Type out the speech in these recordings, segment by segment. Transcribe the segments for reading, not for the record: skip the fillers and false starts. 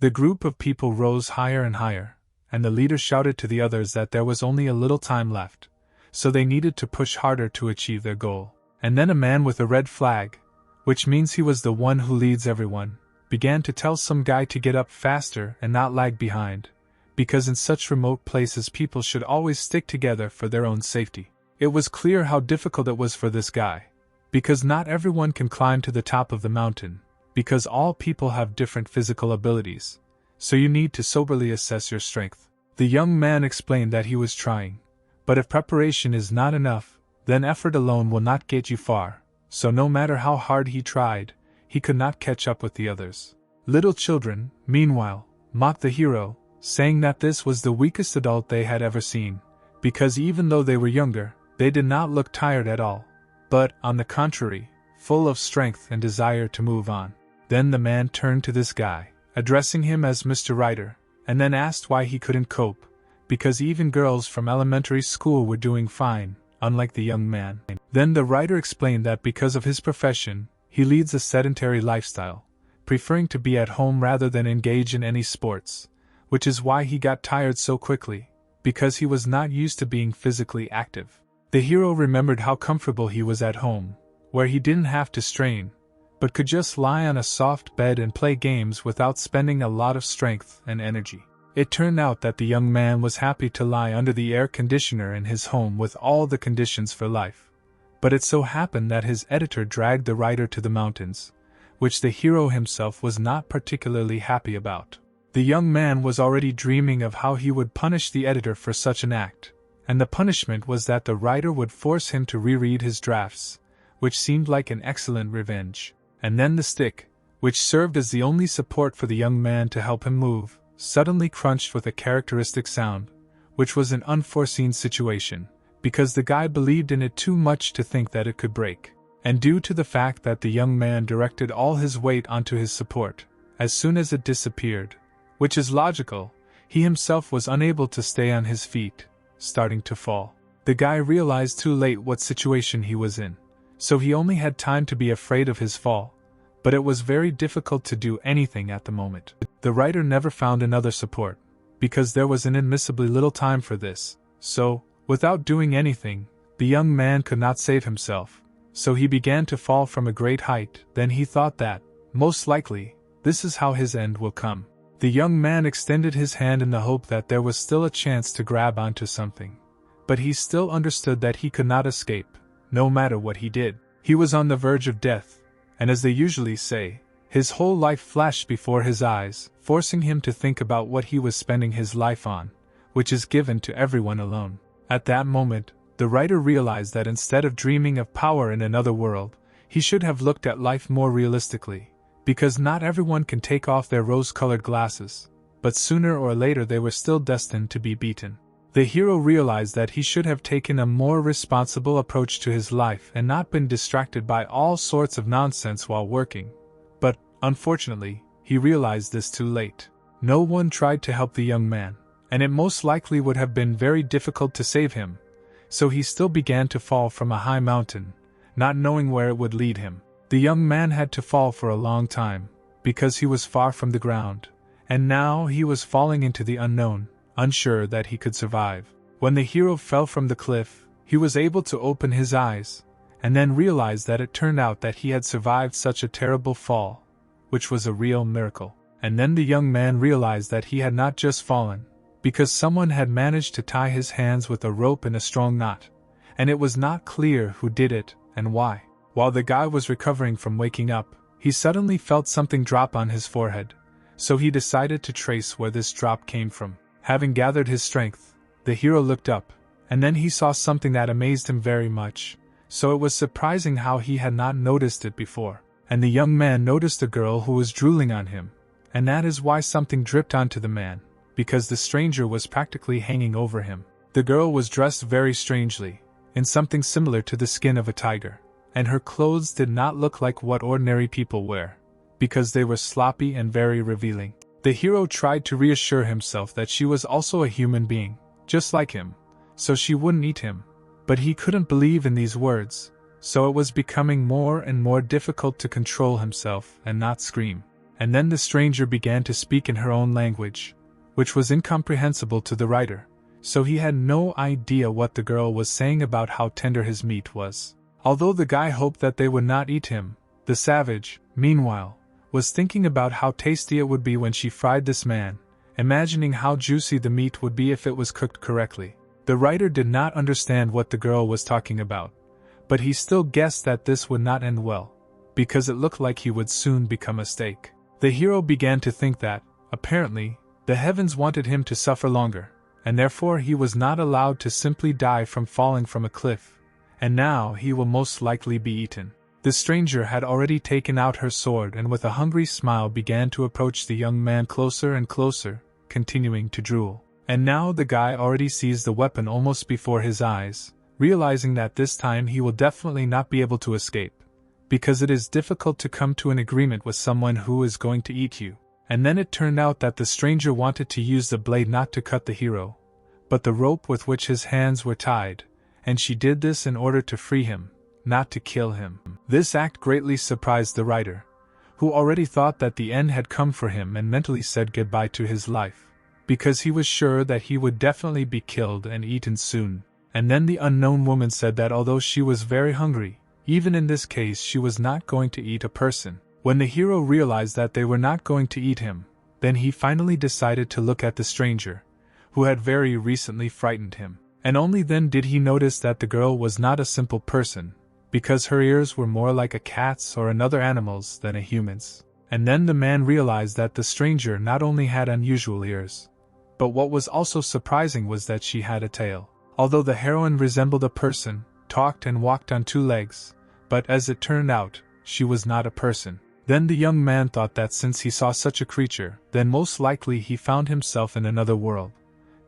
The group of people rose higher and higher, and the leader shouted to the others that there was only a little time left, so they needed to push harder to achieve their goal. And then a man with a red flag, which means he was the one who leads everyone, began to tell some guy to get up faster and not lag behind, because in such remote places people should always stick together for their own safety. It was clear how difficult it was for this guy, because not everyone can climb to the top of the mountain, because all people have different physical abilities, so you need to soberly assess your strength. The young man explained that he was trying, but if preparation is not enough, then effort alone will not get you far, so no matter how hard he tried, he could not catch up with the others. Little children, meanwhile, mocked the hero, saying that this was the weakest adult they had ever seen, because even though they were younger, they did not look tired at all, but, on the contrary, full of strength and desire to move on. Then the man turned to this guy, addressing him as Mr. Writer, and then asked why he couldn't cope, because even girls from elementary school were doing fine, unlike the young man. Then the writer explained that because of his profession, he leads a sedentary lifestyle, preferring to be at home rather than engage in any sports, which is why he got tired so quickly, because he was not used to being physically active. The hero remembered how comfortable he was at home, where he didn't have to strain, but could just lie on a soft bed and play games without spending a lot of strength and energy. It turned out that the young man was happy to lie under the air conditioner in his home with all the conditions for life. But it so happened that his editor dragged the writer to the mountains, which the hero himself was not particularly happy about. The young man was already dreaming of how he would punish the editor for such an act, and the punishment was that the writer would force him to reread his drafts, which seemed like an excellent revenge. And then the stick, which served as the only support for the young man to help him move, suddenly crunched with a characteristic sound, which was an unforeseen situation, because the guy believed in it too much to think that it could break. And due to the fact that the young man directed all his weight onto his support, as soon as it disappeared, which is logical, he himself was unable to stay on his feet, starting to fall. The guy realized too late what situation he was in, so he only had time to be afraid of his fall, but it was very difficult to do anything at the moment. The writer never found another support, because there was inadmissibly little time for this, so, without doing anything, the young man could not save himself, so he began to fall from a great height. Then he thought that, most likely, this is how his end will come. The young man extended his hand in the hope that there was still a chance to grab onto something, but he still understood that he could not escape, no matter what he did. He was on the verge of death, and as they usually say, his whole life flashed before his eyes, forcing him to think about what he was spending his life on, which is given to everyone alone. At that moment, the writer realized that instead of dreaming of power in another world, he should have looked at life more realistically, because not everyone can take off their rose-colored glasses, but sooner or later they were still destined to be beaten. The hero realized that he should have taken a more responsible approach to his life and not been distracted by all sorts of nonsense while working. But, unfortunately, he realized this too late. No one tried to help the young man, and it most likely would have been very difficult to save him, so he still began to fall from a high mountain, not knowing where it would lead him. The young man had to fall for a long time, because he was far from the ground, and now he was falling into the unknown, unsure that he could survive. When the hero fell from the cliff, he was able to open his eyes, and then realized that it turned out that he had survived such a terrible fall, which was a real miracle. And then the young man realized that he had not just fallen, because someone had managed to tie his hands with a rope in a strong knot, and it was not clear who did it and why. While the guy was recovering from waking up, he suddenly felt something drop on his forehead, so he decided to trace where this drop came from. Having gathered his strength, the hero looked up, and then he saw something that amazed him very much, so it was surprising how he had not noticed it before. And the young man noticed a girl who was drooling on him, and that is why something dripped onto the man, because the stranger was practically hanging over him. The girl was dressed very strangely, in something similar to the skin of a tiger, and her clothes did not look like what ordinary people wear, because they were sloppy and very revealing. The hero tried to reassure himself that she was also a human being, just like him, so she wouldn't eat him, but he couldn't believe in these words, so it was becoming more and more difficult to control himself and not scream. and then the stranger began to speak in her own language, which was incomprehensible to the writer, so he had no idea what the girl was saying about how tender his meat was. Although the guy hoped that they would not eat him, the savage, meanwhile, was thinking about how tasty it would be when she fried this man, imagining how juicy the meat would be if it was cooked correctly. The writer did not understand what the girl was talking about, but he still guessed that this would not end well, because it looked like he would soon become a steak. The hero began to think that, apparently, the heavens wanted him to suffer longer, and therefore he was not allowed to simply die from falling from a cliff, and now he will most likely be eaten. The stranger had already taken out her sword and with a hungry smile began to approach the young man closer and closer, continuing to drool. And now the guy already sees the weapon almost before his eyes, realizing that this time he will definitely not be able to escape, because it is difficult to come to an agreement with someone who is going to eat you. And then it turned out that the stranger wanted to use the blade not to cut the hero, but the rope with which his hands were tied, and she did this in order to free him, not to kill him. This act greatly surprised the writer, who already thought that the end had come for him and mentally said goodbye to his life, because he was sure that he would definitely be killed and eaten soon. And then the unknown woman said that although she was very hungry, even in this case she was not going to eat a person. When the hero realized that they were not going to eat him, then he finally decided to look at the stranger, who had very recently frightened him. And only then did he notice that the girl was not a simple person, because her ears were more like a cat's or another animal's than a human's. And then the man realized that the stranger not only had unusual ears, but what was also surprising was that she had a tail. Although the heroine resembled a person, talked and walked on two legs, but as it turned out, she was not a person. Then the young man thought that since he saw such a creature, then most likely he found himself in another world,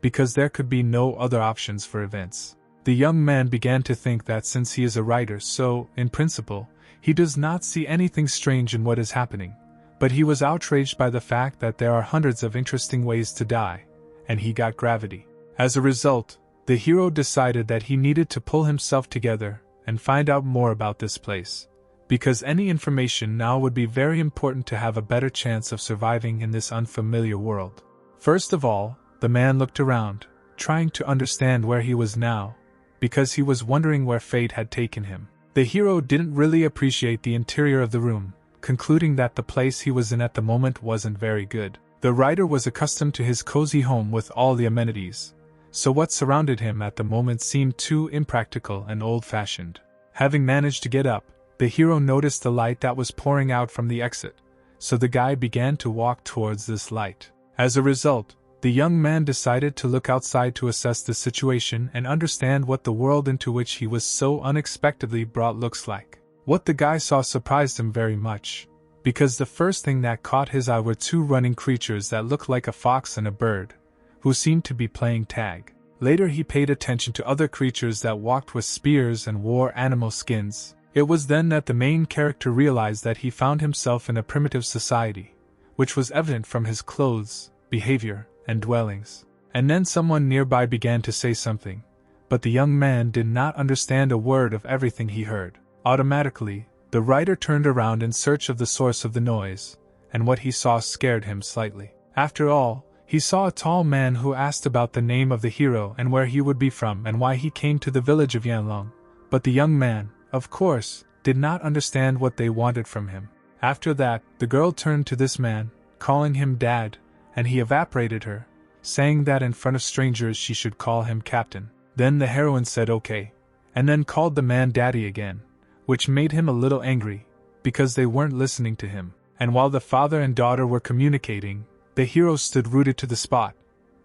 because there could be no other options for events. The young man began to think that since he is a writer, so, in principle, he does not see anything strange in what is happening, but he was outraged by the fact that there are hundreds of interesting ways to die, and he got gravity. As a result, the hero decided that he needed to pull himself together and find out more about this place, because any information now would be very important to have a better chance of surviving in this unfamiliar world. First of all, the man looked around, trying to understand where he was now, because he was wondering where fate had taken him. The hero didn't really appreciate the interior of the room, concluding that the place he was in at the moment wasn't very good. The writer was accustomed to his cozy home with all the amenities, so what surrounded him at the moment seemed too impractical and old-fashioned. Having managed to get up, the hero noticed the light that was pouring out from the exit, so the guy began to walk towards this light. As a result, the young man decided to look outside to assess the situation and understand what the world into which he was so unexpectedly brought looks like. What the guy saw surprised him very much, because the first thing that caught his eye were two running creatures that looked like a fox and a bird, who seemed to be playing tag. Later he paid attention to other creatures that walked with spears and wore animal skins. It was then that the main character realized that he found himself in a primitive society, which was evident from his clothes, behavior, and dwellings. And then someone nearby began to say something, but the young man did not understand a word of everything he heard. Automatically, the writer turned around in search of the source of the noise, and what he saw scared him slightly. After all, he saw a tall man who asked about the name of the hero and where he would be from and why he came to the village of Yanlong, but the young man, of course, did not understand what they wanted from him. After that, the girl turned to this man, calling him Dad, and he evaporated her, saying that in front of strangers she should call him Captain. Then the heroine said okay, and then called the man Daddy again, which made him a little angry, because they weren't listening to him. And while the father and daughter were communicating, the hero stood rooted to the spot,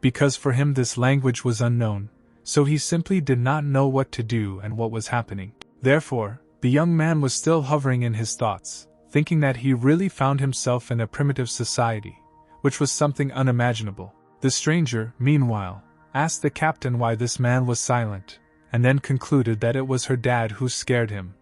because for him this language was unknown, so he simply did not know what to do and what was happening. Therefore, the young man was still hovering in his thoughts, thinking that he really found himself in a primitive society, which was something unimaginable. The stranger, meanwhile, asked the captain why this man was silent, and then concluded that it was her dad who scared him,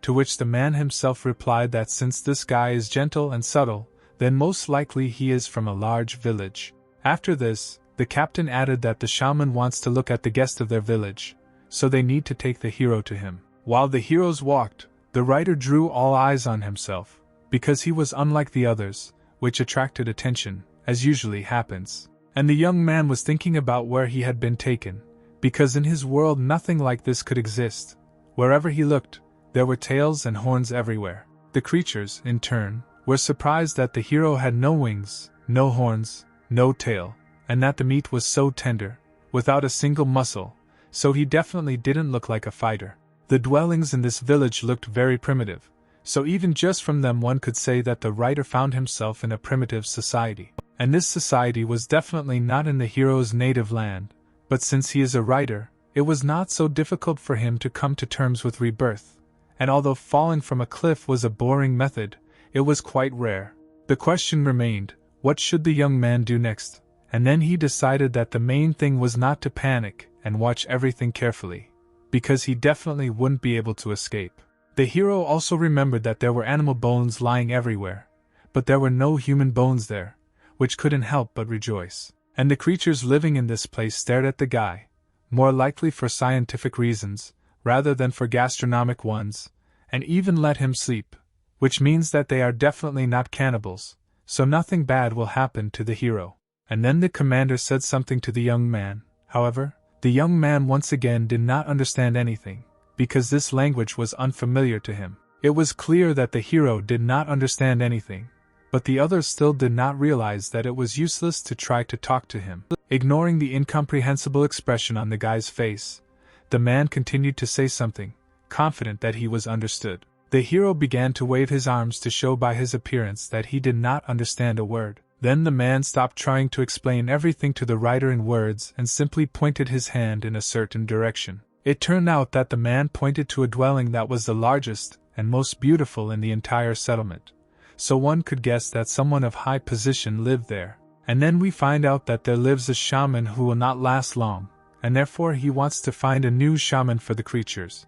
to which the man himself replied that since this guy is gentle and subtle, then most likely he is from a large village. After this, the captain added that the shaman wants to look at the guest of their village, so they need to take the hero to him. While the heroes walked, the writer drew all eyes on himself, because he was unlike the others, which attracted attention, as usually happens. And the young man was thinking about where he had been taken, because in his world nothing like this could exist. Wherever he looked, there were tails and horns everywhere. The creatures, in turn, were surprised that the hero had no wings, no horns, no tail, and that the meat was so tender, without a single muscle, so he definitely didn't look like a fighter. The dwellings in this village looked very primitive, so even just from them one could say that the writer found himself in a primitive society. And this society was definitely not in the hero's native land, but since he is a writer, it was not so difficult for him to come to terms with rebirth, and although falling from a cliff was a boring method, it was quite rare. The question remained, what should the young man do next? And then he decided that the main thing was not to panic and watch everything carefully, because he definitely wouldn't be able to escape. The hero also remembered that there were animal bones lying everywhere, but there were no human bones there, which couldn't help but rejoice. And the creatures living in this place stared at the guy, more likely for scientific reasons, rather than for gastronomic ones, and even let him sleep, which means that they are definitely not cannibals, so nothing bad will happen to the hero. And then the commander said something to the young man. However, the young man once again did not understand anything, because this language was unfamiliar to him. It was clear that the hero did not understand anything, but the others still did not realize that it was useless to try to talk to him. Ignoring the incomprehensible expression on the guy's face, the man continued to say something, confident that he was understood. The hero began to wave his arms to show by his appearance that he did not understand a word. Then the man stopped trying to explain everything to the writer in words and simply pointed his hand in a certain direction. It turned out that the man pointed to a dwelling that was the largest and most beautiful in the entire settlement, so one could guess that someone of high position lived there. And then we find out that there lives a shaman who will not last long, and therefore he wants to find a new shaman for the creatures.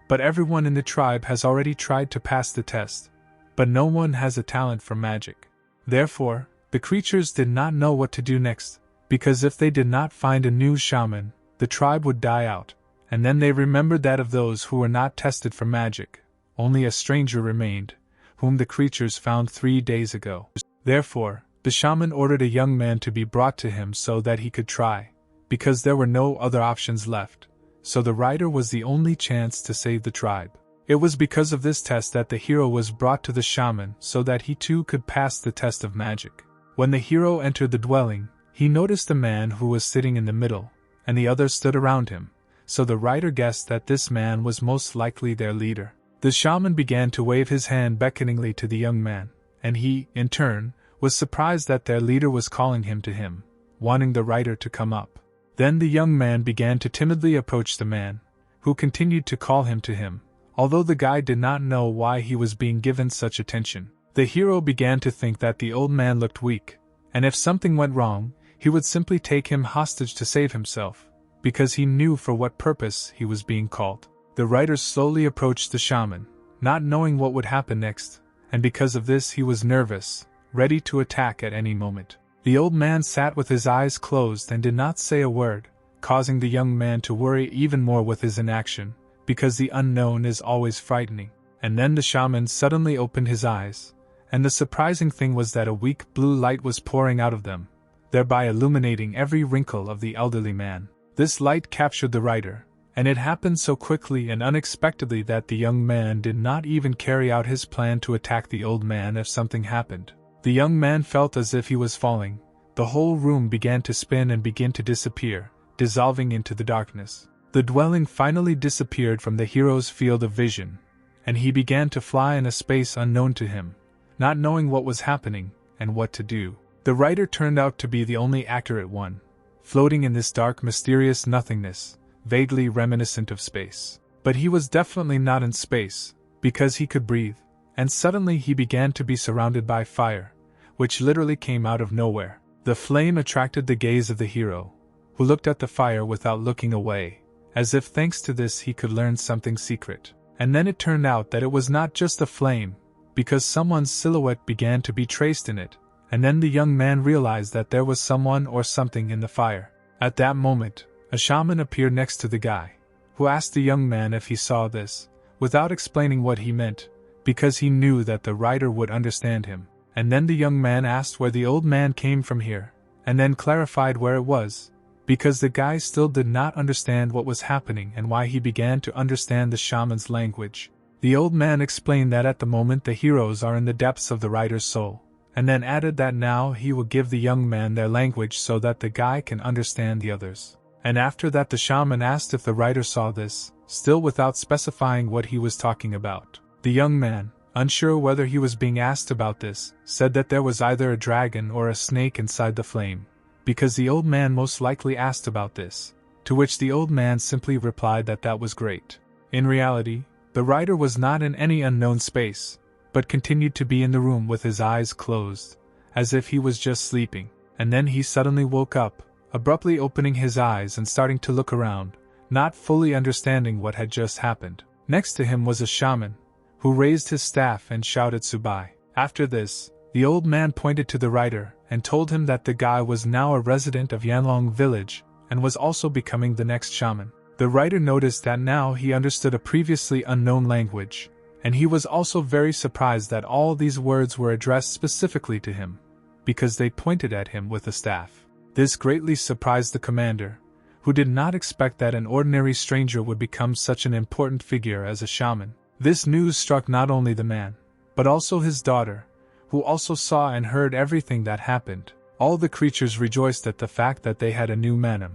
But everyone in the tribe has already tried to pass the test, but no one has a talent for magic. Therefore, the creatures did not know what to do next, because if they did not find a new shaman, the tribe would die out. And then they remembered that of those who were not tested for magic, only a stranger remained, whom the creatures found 3 days ago. Therefore, the shaman ordered a young man to be brought to him so that he could try, because there were no other options left, so the writer was the only chance to save the tribe. It was because of this test that the hero was brought to the shaman so that he too could pass the test of magic. When the hero entered the dwelling, he noticed a man who was sitting in the middle, and the others stood around him, so the writer guessed that this man was most likely their leader. The shaman began to wave his hand beckoningly to the young man, and he, in turn, was surprised that their leader was calling him to him, wanting the writer to come up. Then the young man began to timidly approach the man, who continued to call him to him, although the guy did not know why he was being given such attention. The hero began to think that the old man looked weak, and if something went wrong, he would simply take him hostage to save himself, because he knew for what purpose he was being called. The writer slowly approached the shaman, not knowing what would happen next, and because of this he was nervous, ready to attack at any moment. The old man sat with his eyes closed and did not say a word, causing the young man to worry even more with his inaction, because the unknown is always frightening. And then the shaman suddenly opened his eyes, and the surprising thing was that a weak blue light was pouring out of them, thereby illuminating every wrinkle of the elderly man. This light captured the writer, and it happened so quickly and unexpectedly that the young man did not even carry out his plan to attack the old man if something happened. The young man felt as if he was falling. The whole room began to spin and begin to disappear, dissolving into the darkness. The dwelling finally disappeared from the hero's field of vision, and he began to fly in a space unknown to him, not knowing what was happening and what to do. The writer turned out to be the only accurate one, floating in this dark, mysterious nothingness, vaguely reminiscent of space. But he was definitely not in space, because he could breathe, and suddenly he began to be surrounded by fire, which literally came out of nowhere. The flame attracted the gaze of the hero, who looked at the fire without looking away, as if thanks to this he could learn something secret. And then it turned out that it was not just a flame, because someone's silhouette began to be traced in it, and then the young man realized that there was someone or something in the fire. At that moment, a shaman appeared next to the guy, who asked the young man if he saw this, without explaining what he meant, because he knew that the writer would understand him. And then the young man asked where the old man came from here, and then clarified where it was, because the guy still did not understand what was happening and why he began to understand the shaman's language. The old man explained that at the moment the heroes are in the depths of the writer's soul, and then added that now he will give the young man their language so that the guy can understand the others. And after that the shaman asked if the writer saw this, still without specifying what he was talking about. The young man, unsure whether he was being asked about this, said that there was either a dragon or a snake inside the flame, because the old man most likely asked about this, to which the old man simply replied that that was great. In reality, the writer was not in any unknown space, but continued to be in the room with his eyes closed, as if he was just sleeping, and then he suddenly woke up, abruptly opening his eyes and starting to look around, not fully understanding what had just happened. Next to him was a shaman, who raised his staff and shouted Subai. After this, the old man pointed to the writer and told him that the guy was now a resident of Yanlong village and was also becoming the next shaman. The writer noticed that now he understood a previously unknown language, and he was also very surprised that all these words were addressed specifically to him, because they pointed at him with a staff. This greatly surprised the commander, who did not expect that an ordinary stranger would become such an important figure as a shaman. This news struck not only the man, but also his daughter, who also saw and heard everything that happened. All the creatures rejoiced at the fact that they had a new manam,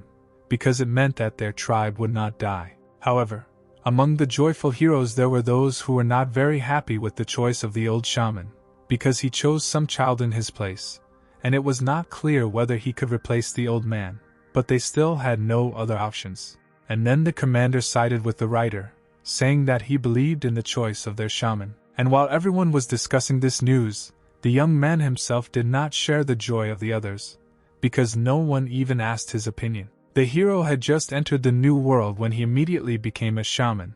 because it meant that their tribe would not die. However, among the joyful heroes there were those who were not very happy with the choice of the old shaman, because he chose some child in his place, and it was not clear whether he could replace the old man, but they still had no other options. And then the commander sided with the writer, saying that he believed in the choice of their shaman. And while everyone was discussing this news, the young man himself did not share the joy of the others, because no one even asked his opinion. The hero had just entered the new world when he immediately became a shaman,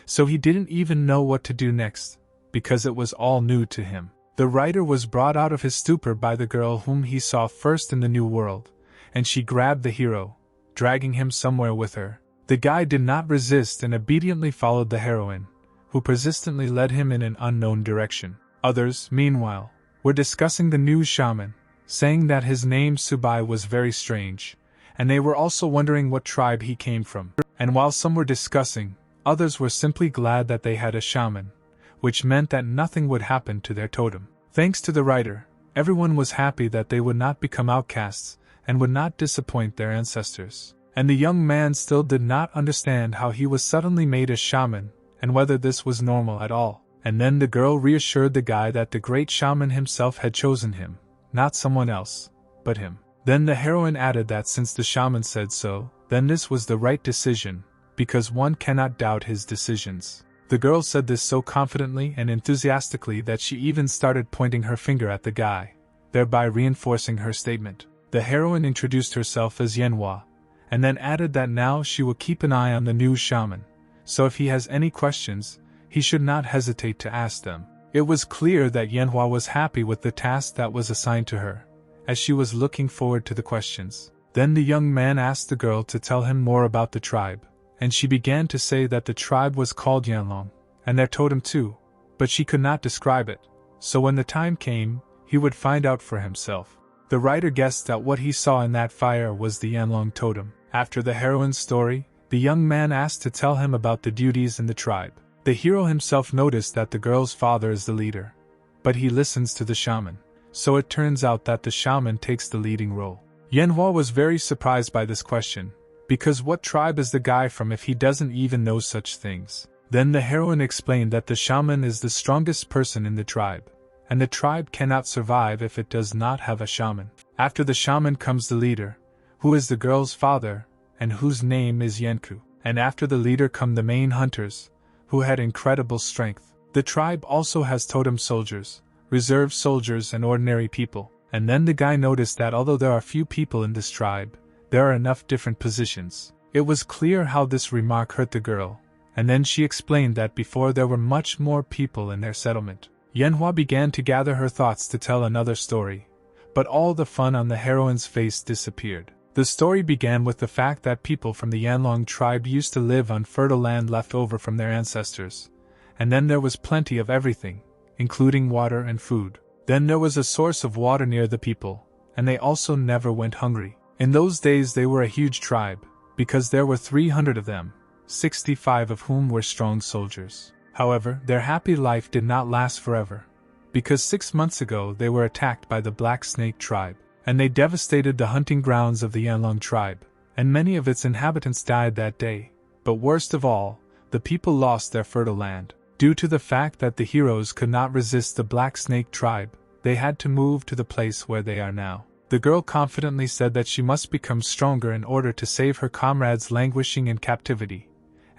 so he didn't even know what to do next, because it was all new to him. The writer was brought out of his stupor by the girl whom he saw first in the new world, and she grabbed the hero, dragging him somewhere with her. The guy did not resist and obediently followed the heroine, who persistently led him in an unknown direction. Others, meanwhile, were discussing the new shaman, saying that his name Subai was very strange, and they were also wondering what tribe he came from. And while some were discussing, others were simply glad that they had a shaman, which meant that nothing would happen to their totem. Thanks to the writer, everyone was happy that they would not become outcasts and would not disappoint their ancestors. And the young man still did not understand how he was suddenly made a shaman, and whether this was normal at all. And then the girl reassured the guy that the great shaman himself had chosen him, not someone else, but him. Then the heroine added that since the shaman said so, then this was the right decision, because one cannot doubt his decisions. The girl said this so confidently and enthusiastically that she even started pointing her finger at the guy, thereby reinforcing her statement. The heroine introduced herself as Manhwa, and then added that now she will keep an eye on the new shaman, so if he has any questions, he should not hesitate to ask them. It was clear that Manhwa was happy with the task that was assigned to her, as she was looking forward to the questions. Then the young man asked the girl to tell him more about the tribe, and she began to say that the tribe was called Yanlong, and their totem too, but she could not describe it, so when the time came, he would find out for himself. The writer guessed that what he saw in that fire was the Yanlong totem. After the heroine's story, the young man asked to tell him about the duties in the tribe. The hero himself noticed that the girl's father is the leader, but he listens to the shaman, so it turns out that the shaman takes the leading role. Manhwa was very surprised by this question, because what tribe is the guy from if he doesn't even know such things? Then the heroine explained that the shaman is the strongest person in the tribe, and the tribe cannot survive if it does not have a shaman. After the shaman comes the leader, who is the girl's father, and whose name is Yenku. And after the leader come the main hunters, who had incredible strength. The tribe also has totem soldiers, reserve soldiers and ordinary people. And then the guy noticed that although there are few people in this tribe, there are enough different positions. It was clear how this remark hurt the girl, and then she explained that before there were much more people in their settlement. Manhwa began to gather her thoughts to tell another story, but all the fun on the heroine's face disappeared. The story began with the fact that people from the Yanlong tribe used to live on fertile land left over from their ancestors, and then there was plenty of everything, including water and food. Then there was a source of water near the people, and they also never went hungry. In those days they were a huge tribe, because there were 300 of them, 65 of whom were strong soldiers. However, their happy life did not last forever, because 6 months ago they were attacked by the Black Snake tribe, and they devastated the hunting grounds of the Yanlong tribe, and many of its inhabitants died that day. But worst of all, the people lost their fertile land. Due to the fact that the heroes could not resist the Black Snake tribe, they had to move to the place where they are now. The girl confidently said that she must become stronger in order to save her comrades languishing in captivity,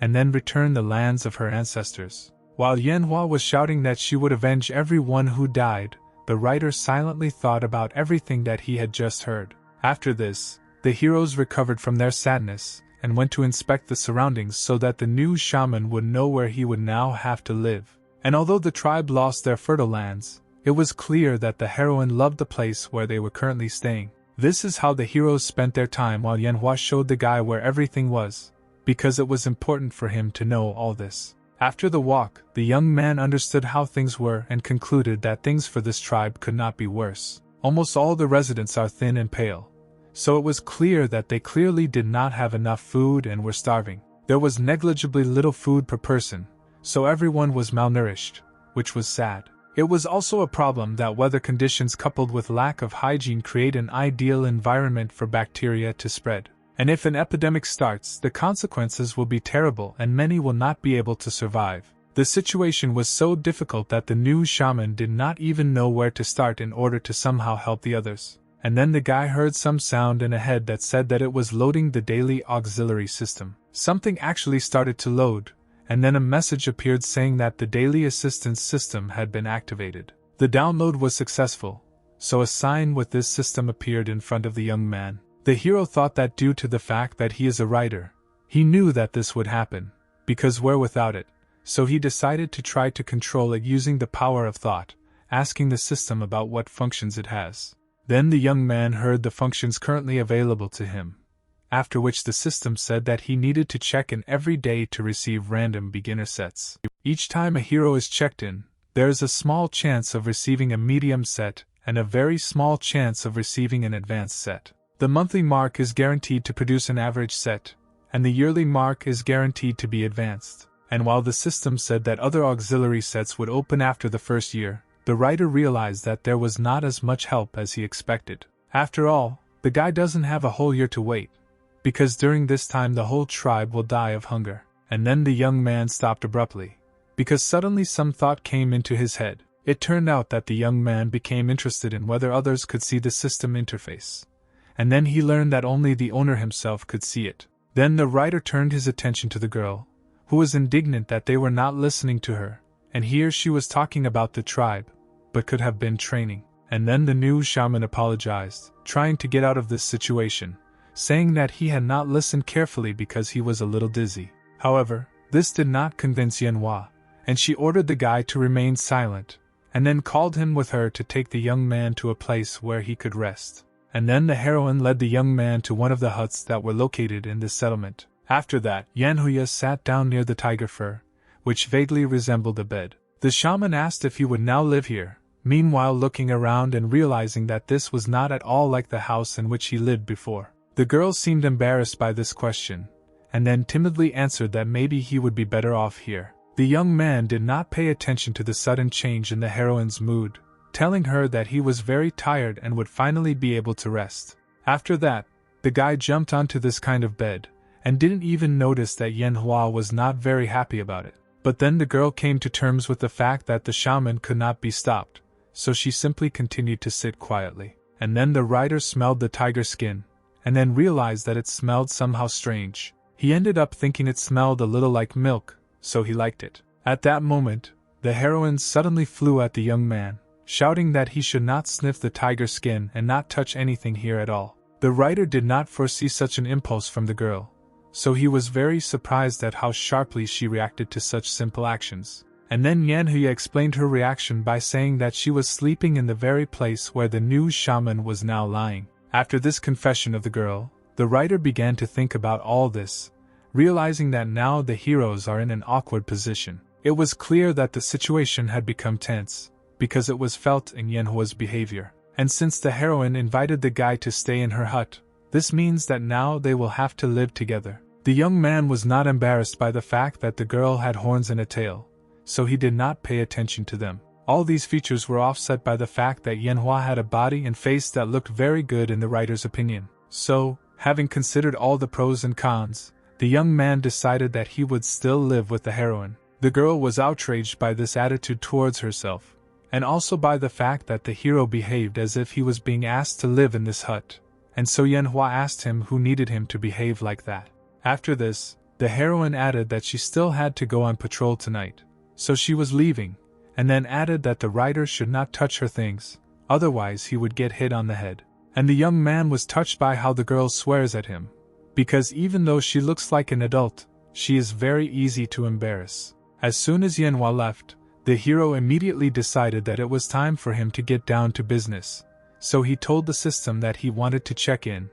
and then return the lands of her ancestors. While Manhwa was shouting that she would avenge everyone who died, the writer silently thought about everything that he had just heard. After this, the heroes recovered from their sadness, and went to inspect the surroundings so that the new shaman would know where he would now have to live. And although the tribe lost their fertile lands, it was clear that the heroine loved the place where they were currently staying. This is how the heroes spent their time while Manhwa showed the guy where everything was, because it was important for him to know all this. After the walk, the young man understood how things were and concluded that things for this tribe could not be worse. Almost all the residents are thin and pale, so it was clear that they clearly did not have enough food and were starving. There was negligibly little food per person, so everyone was malnourished, which was sad. It was also a problem that weather conditions coupled with lack of hygiene create an ideal environment for bacteria to spread. And if an epidemic starts, the consequences will be terrible and many will not be able to survive. The situation was so difficult that the new shaman did not even know where to start in order to somehow help the others. And then the guy heard some sound in ahead that said that it was loading the daily auxiliary system. Something actually started to load, and then a message appeared saying that the daily assistance system had been activated. The download was successful, so a sign with this system appeared in front of the young man. The hero thought that due to the fact that he is a writer, he knew that this would happen, because where without it, so he decided to try to control it using the power of thought, asking the system about what functions it has. Then the young man heard the functions currently available to him, after which the system said that he needed to check in every day to receive random beginner sets. Each time a hero is checked in, there is a small chance of receiving a medium set and a very small chance of receiving an advanced set. The monthly mark is guaranteed to produce an average set, and the yearly mark is guaranteed to be advanced. And while the system said that other auxiliary sets would open after the first year, the writer realized that there was not as much help as he expected. After all, the guy doesn't have a whole year to wait, because during this time the whole tribe will die of hunger. And then the young man stopped abruptly, because suddenly some thought came into his head. It turned out that the young man became interested in whether others could see the system interface. And then he learned that only the owner himself could see it. Then the writer turned his attention to the girl, who was indignant that they were not listening to her, and here she was talking about the tribe, but could have been training. And then the new shaman apologized, trying to get out of this situation, saying that he had not listened carefully because he was a little dizzy. However, this did not convince Manhwa, and she ordered the guy to remain silent, and then called him with her to take the young man to a place where he could rest. And then the heroine led the young man to one of the huts that were located in this settlement. After that, Manhwa sat down near the tiger fur, which vaguely resembled a bed. The shaman asked if he would now live here, meanwhile looking around and realizing that this was not at all like the house in which he lived before. The girl seemed embarrassed by this question, and then timidly answered that maybe he would be better off here. The young man did not pay attention to the sudden change in the heroine's mood, telling her that he was very tired and would finally be able to rest. After that, the guy jumped onto this kind of bed, and didn't even notice that Manhwa was not very happy about it. But then the girl came to terms with the fact that the shaman could not be stopped, so she simply continued to sit quietly. And then the writer smelled the tiger skin, and then realized that it smelled somehow strange. He ended up thinking it smelled a little like milk, so he liked it. At that moment, the heroine suddenly flew at the young man, shouting that he should not sniff the tiger skin and not touch anything here at all. The writer did not foresee such an impulse from the girl, so he was very surprised at how sharply she reacted to such simple actions. And then Manhwa explained her reaction by saying that she was sleeping in the very place where the new shaman was now lying. After this confession of the girl, the writer began to think about all this, realizing that now the heroes are in an awkward position. It was clear that the situation had become tense, because it was felt in Yanhua's behavior. And since the heroine invited the guy to stay in her hut, this means that now they will have to live together. The young man was not embarrassed by the fact that the girl had horns and a tail, so he did not pay attention to them. All these features were offset by the fact that Yanhua had a body and face that looked very good in the writer's opinion. So, having considered all the pros and cons, the young man decided that he would still live with the heroine. The girl was outraged by this attitude towards herself, and also by the fact that the hero behaved as if he was being asked to live in this hut, and so Yanhua asked him who needed him to behave like that. After this, the heroine added that she still had to go on patrol tonight, so she was leaving, and then added that the writer should not touch her things, otherwise he would get hit on the head. And the young man was touched by how the girl swears at him, because even though she looks like an adult, she is very easy to embarrass. As soon as Yanhua left, the hero immediately decided that it was time for him to get down to business, so he told the system that he wanted to check in,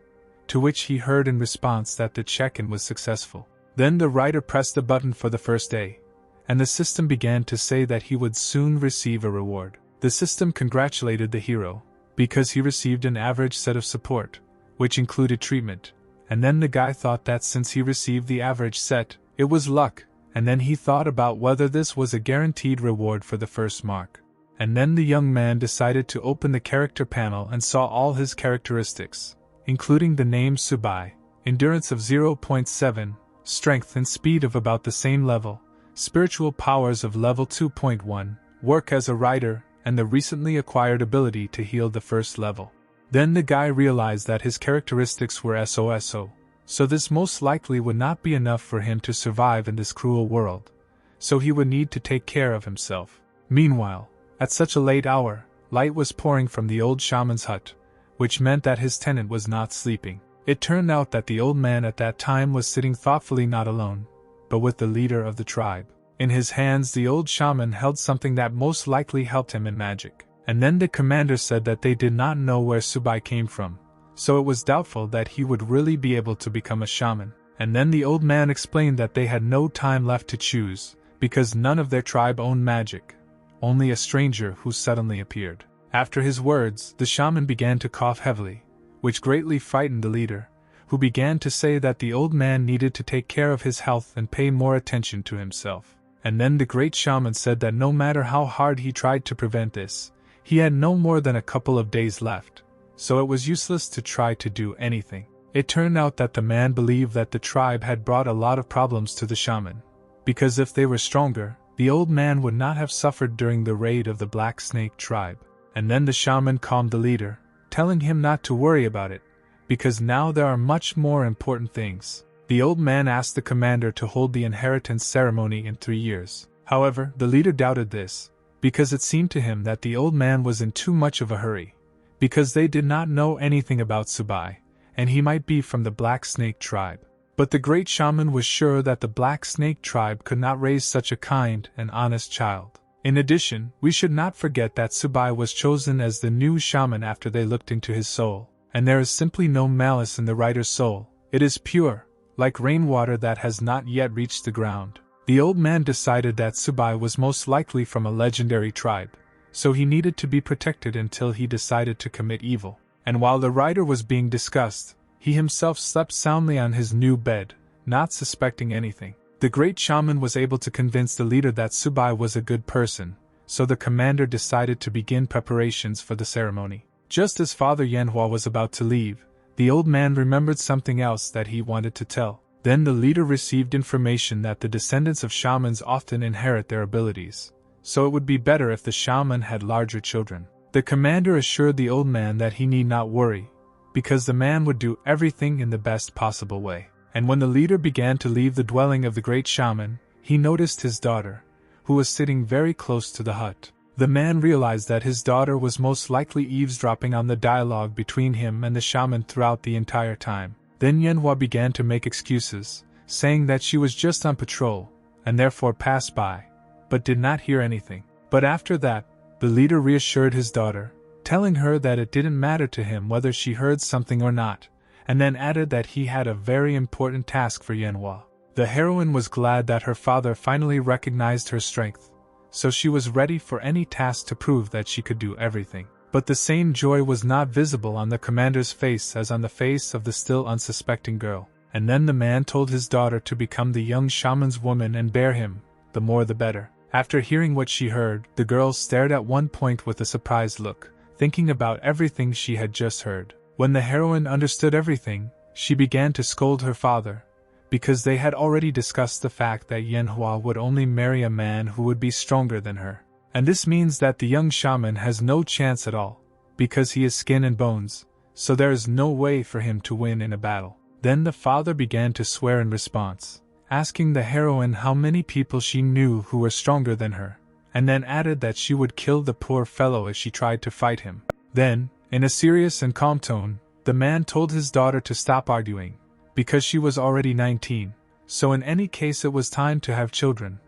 to which he heard in response that the check-in was successful. Then the writer pressed the button for the first day, and the system began to say that he would soon receive a reward. The system congratulated the hero, because he received an average set of support, which included treatment, and then the guy thought that since he received the average set, it was luck, and then he thought about whether this was a guaranteed reward for the first mark. And then the young man decided to open the character panel and saw all his characteristics, including the name Subai, endurance of 0.7, strength and speed of about the same level, spiritual powers of level 2.1, work as a writer, and the recently acquired ability to heal the first level. Then the guy realized that his characteristics were SOSO, so this most likely would not be enough for him to survive in this cruel world, so he would need to take care of himself. Meanwhile, at such a late hour, light was pouring from the old shaman's hut, which meant that his tenant was not sleeping. It turned out that the old man at that time was sitting thoughtfully not alone, but with the leader of the tribe. In his hands the old shaman held something that most likely helped him in magic. And then the commander said that they did not know where Subai came from, so it was doubtful that he would really be able to become a shaman. And then the old man explained that they had no time left to choose, because none of their tribe owned magic, only a stranger who suddenly appeared. After his words, the shaman began to cough heavily, which greatly frightened the leader, who began to say that the old man needed to take care of his health and pay more attention to himself. And then the great shaman said that no matter how hard he tried to prevent this, he had no more than a couple of days left, so it was useless to try to do anything. It turned out that the man believed that the tribe had brought a lot of problems to the shaman, because if they were stronger, the old man would not have suffered during the raid of the Black Snake tribe. And then the shaman calmed the leader, telling him not to worry about it, because now there are much more important things. The old man asked the commander to hold the inheritance ceremony in 3 years. However, the leader doubted this, because it seemed to him that the old man was in too much of a hurry, because they did not know anything about Subai, and he might be from the Black Snake tribe. But the great shaman was sure that the Black Snake tribe could not raise such a kind and honest child. In addition, we should not forget that Subai was chosen as the new shaman after they looked into his soul, and there is simply no malice in the writer's soul. It is pure, like rainwater that has not yet reached the ground. The old man decided that Subai was most likely from a legendary tribe, so he needed to be protected until he decided to commit evil. And while the writer was being discussed, he himself slept soundly on his new bed, not suspecting anything. The great shaman was able to convince the leader that Subai was a good person, so the commander decided to begin preparations for the ceremony. Just as Father Yanhua was about to leave, the old man remembered something else that he wanted to tell. Then the leader received information that the descendants of shamans often inherit their abilities, so it would be better if the shaman had larger children. The commander assured the old man that he need not worry, because the man would do everything in the best possible way. And when the leader began to leave the dwelling of the great shaman, he noticed his daughter, who was sitting very close to the hut. The man realized that his daughter was most likely eavesdropping on the dialogue between him and the shaman throughout the entire time. Then Yanhua began to make excuses, saying that she was just on patrol, and therefore passed by, but did not hear anything. But after that, the leader reassured his daughter, telling her that it didn't matter to him whether she heard something or not, and then added that he had a very important task for Yanhua. The heroine was glad that her father finally recognized her strength, so she was ready for any task to prove that she could do everything. But the same joy was not visible on the commander's face as on the face of the still unsuspecting girl. And then the man told his daughter to become the young shaman's woman and bear him, the more the better. After hearing what she heard, the girl stared at one point with a surprised look, thinking about everything she had just heard. When the heroine understood everything, she began to scold her father, because they had already discussed the fact that Manhwa would only marry a man who would be stronger than her. And this means that the young shaman has no chance at all, because he is skin and bones, so there is no way for him to win in a battle. Then the father began to swear in response, asking the heroine how many people she knew who were stronger than her, and then added that she would kill the poor fellow if she tried to fight him. Then, in a serious and calm tone, the man told his daughter to stop arguing, because she was already 19, so in any case it was time to have children,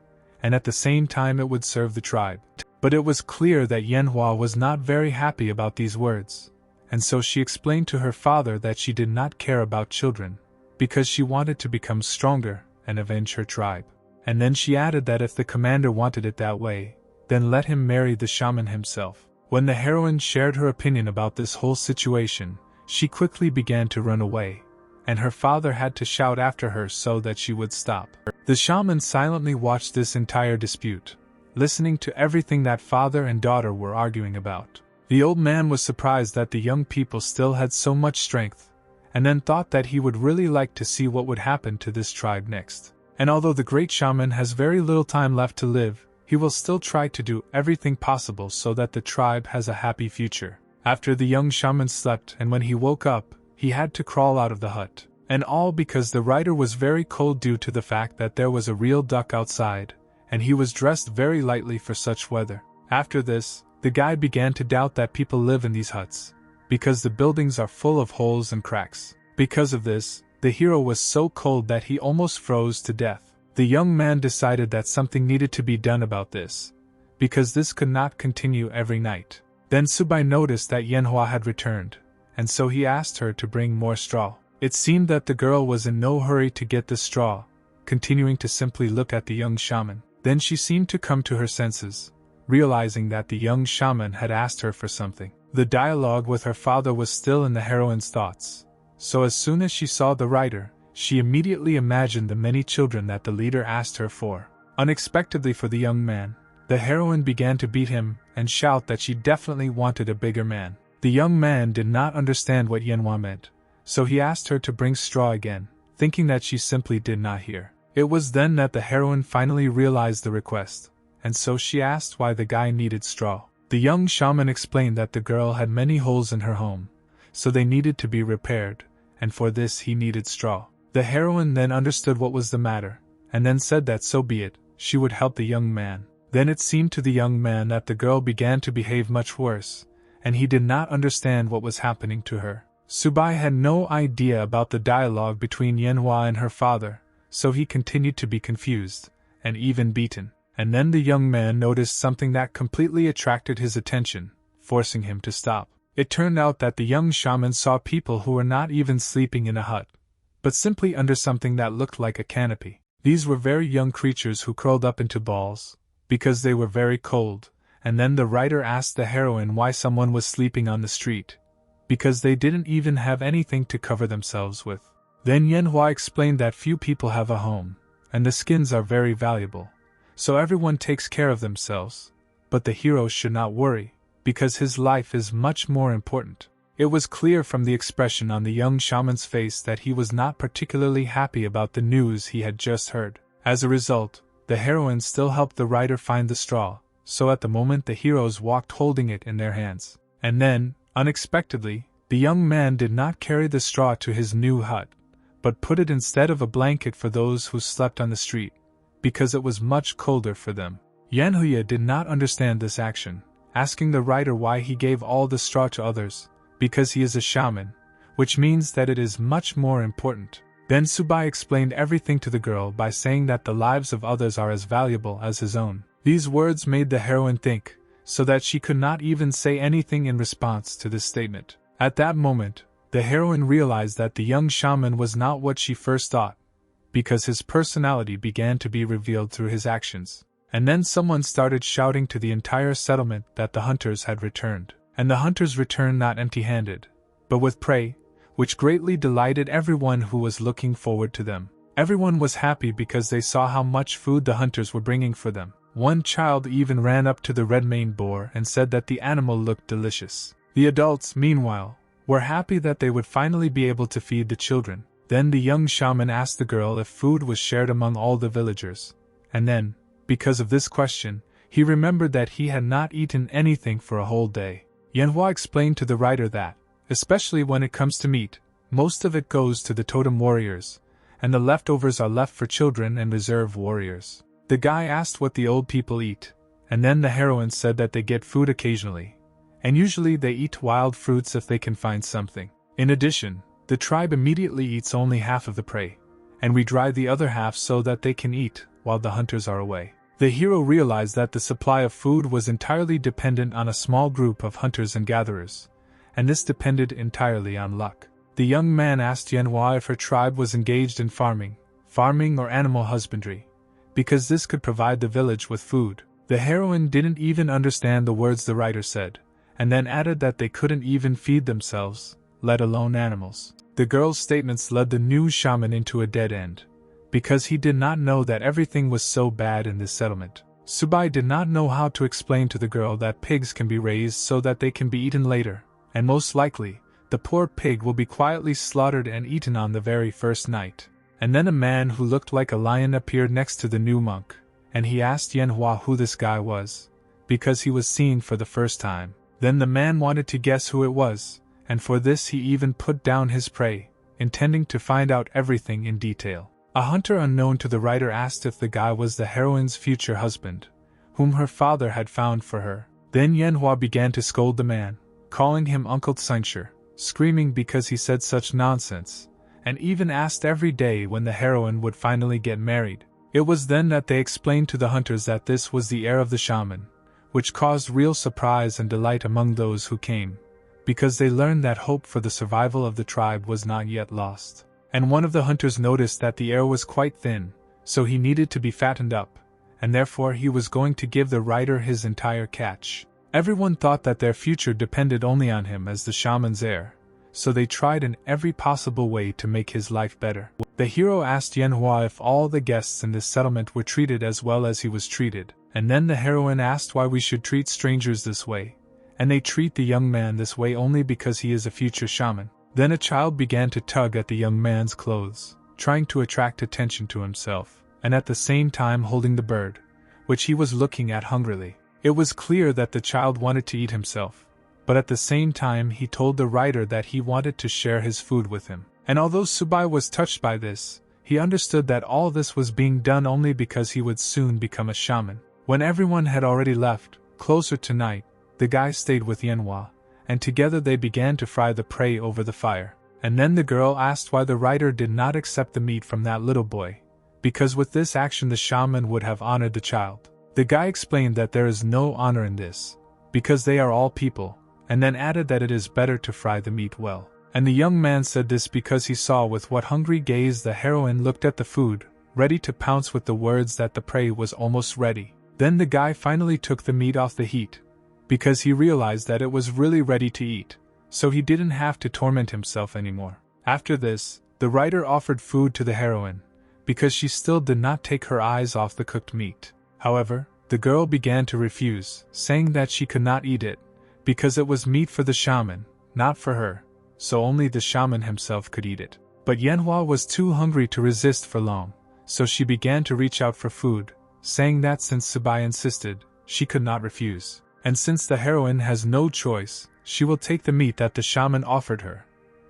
and at the same time it would serve the tribe. But it was clear that Manhwa was not very happy about these words, and so she explained to her father that she did not care about children, because she wanted to become stronger and avenge her tribe. And then she added that if the commander wanted it that way, then let him marry the shaman himself. When the heroine shared her opinion about this whole situation, she quickly began to run away, and her father had to shout after her so that she would stop. The shaman silently watched this entire dispute, listening to everything that father and daughter were arguing about. The old man was surprised that the young people still had so much strength, and then thought that he would really like to see what would happen to this tribe next. And although the great shaman has very little time left to live, he will still try to do everything possible so that the tribe has a happy future. After the young shaman slept, and when he woke up, he had to crawl out of the hut. And all because the writer was very cold due to the fact that there was a real duck outside, and he was dressed very lightly for such weather. After this, the guy began to doubt that people live in these huts, because the buildings are full of holes and cracks. Because of this, the hero was so cold that he almost froze to death. The young man decided that something needed to be done about this, because this could not continue every night. Then Subai noticed that Manhwa had returned, and so he asked her to bring more straw. It seemed that the girl was in no hurry to get the straw, continuing to simply look at the young shaman. Then she seemed to come to her senses, realizing that the young shaman had asked her for something. The dialogue with her father was still in the heroine's thoughts, so as soon as she saw the writer, she immediately imagined the many children that the leader asked her for. Unexpectedly for the young man, the heroine began to beat him and shout that she definitely wanted a bigger man. The young man did not understand what Manhwa meant, so he asked her to bring straw again, thinking that she simply did not hear. It was then that the heroine finally realized the request, and so she asked why the guy needed straw. The young shaman explained that the girl had many holes in her home, so they needed to be repaired, and for this he needed straw. The heroine then understood what was the matter, and then said that so be it, she would help the young man. Then it seemed to the young man that the girl began to behave much worse, and he did not understand what was happening to her. Subai had no idea about the dialogue between Manhwa and her father, so he continued to be confused, and even beaten. And then the young man noticed something that completely attracted his attention, forcing him to stop. It turned out that the young shaman saw people who were not even sleeping in a hut, but simply under something that looked like a canopy. These were very young creatures who curled up into balls, because they were very cold, and then the writer asked the heroine why someone was sleeping on the street, because they didn't even have anything to cover themselves with. Then Manhwa explained that few people have a home, and the skins are very valuable, so everyone takes care of themselves, but the hero should not worry, because his life is much more important. It was clear from the expression on the young shaman's face that he was not particularly happy about the news he had just heard. As a result, the heroine still helped the writer find the straw, so at the moment the heroes walked holding it in their hands. And then, unexpectedly, the young man did not carry the straw to his new hut, but put it instead of a blanket for those who slept on the street, because it was much colder for them. Manhwa did not understand this action, asking the writer why he gave all the straw to others, because he is a shaman, which means that it is much more important. Then Subai explained everything to the girl by saying that the lives of others are as valuable as his own. These words made the heroine think, so that she could not even say anything in response to this statement. At that moment, the heroine realized that the young shaman was not what she first thought, because his personality began to be revealed through his actions. And then someone started shouting to the entire settlement that the hunters had returned. And the hunters returned not empty-handed, but with prey, which greatly delighted everyone who was looking forward to them. Everyone was happy because they saw how much food the hunters were bringing for them. One child even ran up to the red-maned boar and said that the animal looked delicious. The adults, meanwhile, were happy that they would finally be able to feed the children. Then the young shaman asked the girl if food was shared among all the villagers. And then, because of this question, he remembered that he had not eaten anything for a whole day. Manhwa explained to the writer that, especially when it comes to meat, most of it goes to the totem warriors, and the leftovers are left for children and reserve warriors. The guy asked what the old people eat, and then the heroine said that they get food occasionally, and usually they eat wild fruits if they can find something. In addition, the tribe immediately eats only half of the prey, and we dry the other half so that they can eat while the hunters are away. The hero realized that the supply of food was entirely dependent on a small group of hunters and gatherers, and this depended entirely on luck. The young man asked Manhwa if her tribe was engaged in farming or animal husbandry, because this could provide the village with food. The heroine didn't even understand the words the writer said, and then added that they couldn't even feed themselves, let alone animals. The girl's statements led the new shaman into a dead end, because he did not know that everything was so bad in this settlement. Subai did not know how to explain to the girl that pigs can be raised so that they can be eaten later, and most likely, the poor pig will be quietly slaughtered and eaten on the very first night. And then a man who looked like a lion appeared next to the new monk, and he asked Manhwa who this guy was, because he was seen for the first time. Then the man wanted to guess who it was, and for this he even put down his prey, intending to find out everything in detail. A hunter unknown to the writer asked if the guy was the heroine's future husband, whom her father had found for her. Then Manhwa began to scold the man, calling him Uncle Tsungshur, screaming because he said such nonsense, and even asked every day when the heroine would finally get married. It was then that they explained to the hunters that this was the heir of the shaman, which caused real surprise and delight among those who came, because they learned that hope for the survival of the tribe was not yet lost. And one of the hunters noticed that the heir was quite thin, so he needed to be fattened up, and therefore he was going to give the writer his entire catch. Everyone thought that their future depended only on him as the shaman's heir, so they tried in every possible way to make his life better. The hero asked Manhwa if all the guests in this settlement were treated as well as he was treated, and then the heroine asked why we should treat strangers this way, and they treat the young man this way only because he is a future shaman. Then a child began to tug at the young man's clothes, trying to attract attention to himself, and at the same time holding the bird, which he was looking at hungrily. It was clear that the child wanted to eat himself, but at the same time he told the writer that he wanted to share his food with him. And although Subai was touched by this, he understood that all this was being done only because he would soon become a shaman. When everyone had already left, closer to night, the guy stayed with Manhwa, and together they began to fry the prey over the fire. And then the girl asked why the writer did not accept the meat from that little boy, because with this action the shaman would have honored the child. The guy explained that there is no honor in this, because they are all people, and then added that it is better to fry the meat well. And the young man said this because he saw with what hungry gaze the heroine looked at the food, ready to pounce with the words that the prey was almost ready. Then the guy finally took the meat off the heat, because he realized that it was really ready to eat, so he didn't have to torment himself anymore. After this, the writer offered food to the heroine, because she still did not take her eyes off the cooked meat. However, the girl began to refuse, saying that she could not eat it, because it was meat for the shaman, not for her, so only the shaman himself could eat it. But Manhwa was too hungry to resist for long, so she began to reach out for food, saying that since Subai insisted, she could not refuse. And since the heroine has no choice, she will take the meat that the shaman offered her,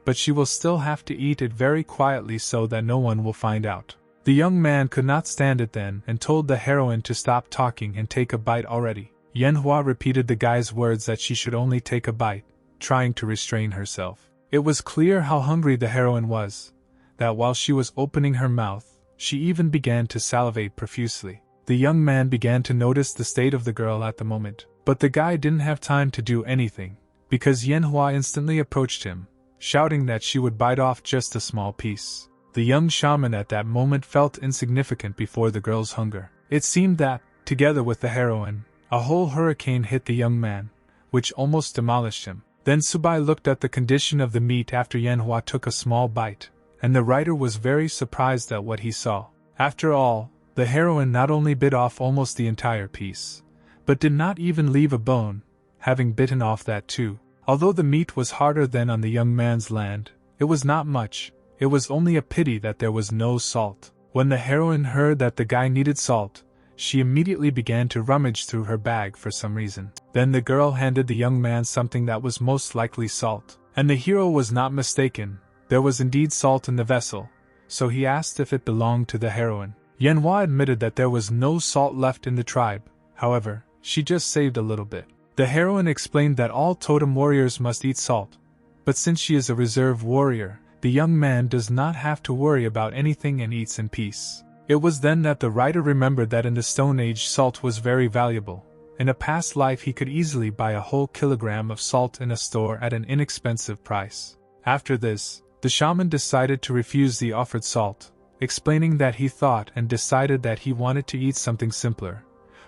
but she will still have to eat it very quietly so that no one will find out. The young man could not stand it then and told the heroine to stop talking and take a bite already. Manhwa repeated the guy's words that she should only take a bite, trying to restrain herself. It was clear how hungry the heroine was, that while she was opening her mouth, she even began to salivate profusely. The young man began to notice the state of the girl at the moment, but the guy didn't have time to do anything, because Manhwa instantly approached him, shouting that she would bite off just a small piece. The young shaman at that moment felt insignificant before the girl's hunger. It seemed that, Together with the heroine, a whole hurricane hit the young man, which almost demolished him. Then Subai looked at the condition of the meat after Manhwa took a small bite, and the writer was very surprised at what he saw. After all, the heroine not only bit off almost the entire piece, but did not even leave a bone, having bitten off that too. Although the meat was harder than on the young man's land, it was not much. It was only a pity that there was no salt. When the heroine heard that the guy needed salt, she immediately began to rummage through her bag for some reason. Then the girl handed the young man something that was most likely salt. And the hero was not mistaken, there was indeed salt in the vessel, so he asked if it belonged to the heroine. Manhwa admitted that there was no salt left in the tribe, however, she just saved a little bit. The heroine explained that all totem warriors must eat salt, but since she is a reserve warrior, the young man does not have to worry about anything and eats in peace. It was then that the writer remembered that in the Stone Age salt was very valuable. In a past life he could easily buy a whole kilogram of salt in a store at an inexpensive price. After this, the shaman decided to refuse the offered salt, explaining that he thought and decided that he wanted to eat something simpler.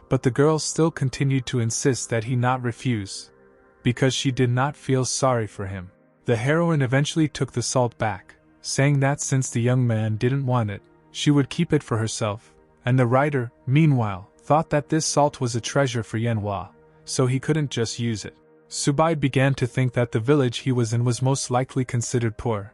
But the girl still continued to insist that he not refuse, because she did not feel sorry for him. The heroine eventually took the salt back, saying that since the young man didn't want it, she would keep it for herself, and the writer, meanwhile, thought that this salt was a treasure for Manhwa, so he couldn't just use it. Subai began to think that the village he was in was most likely considered poor,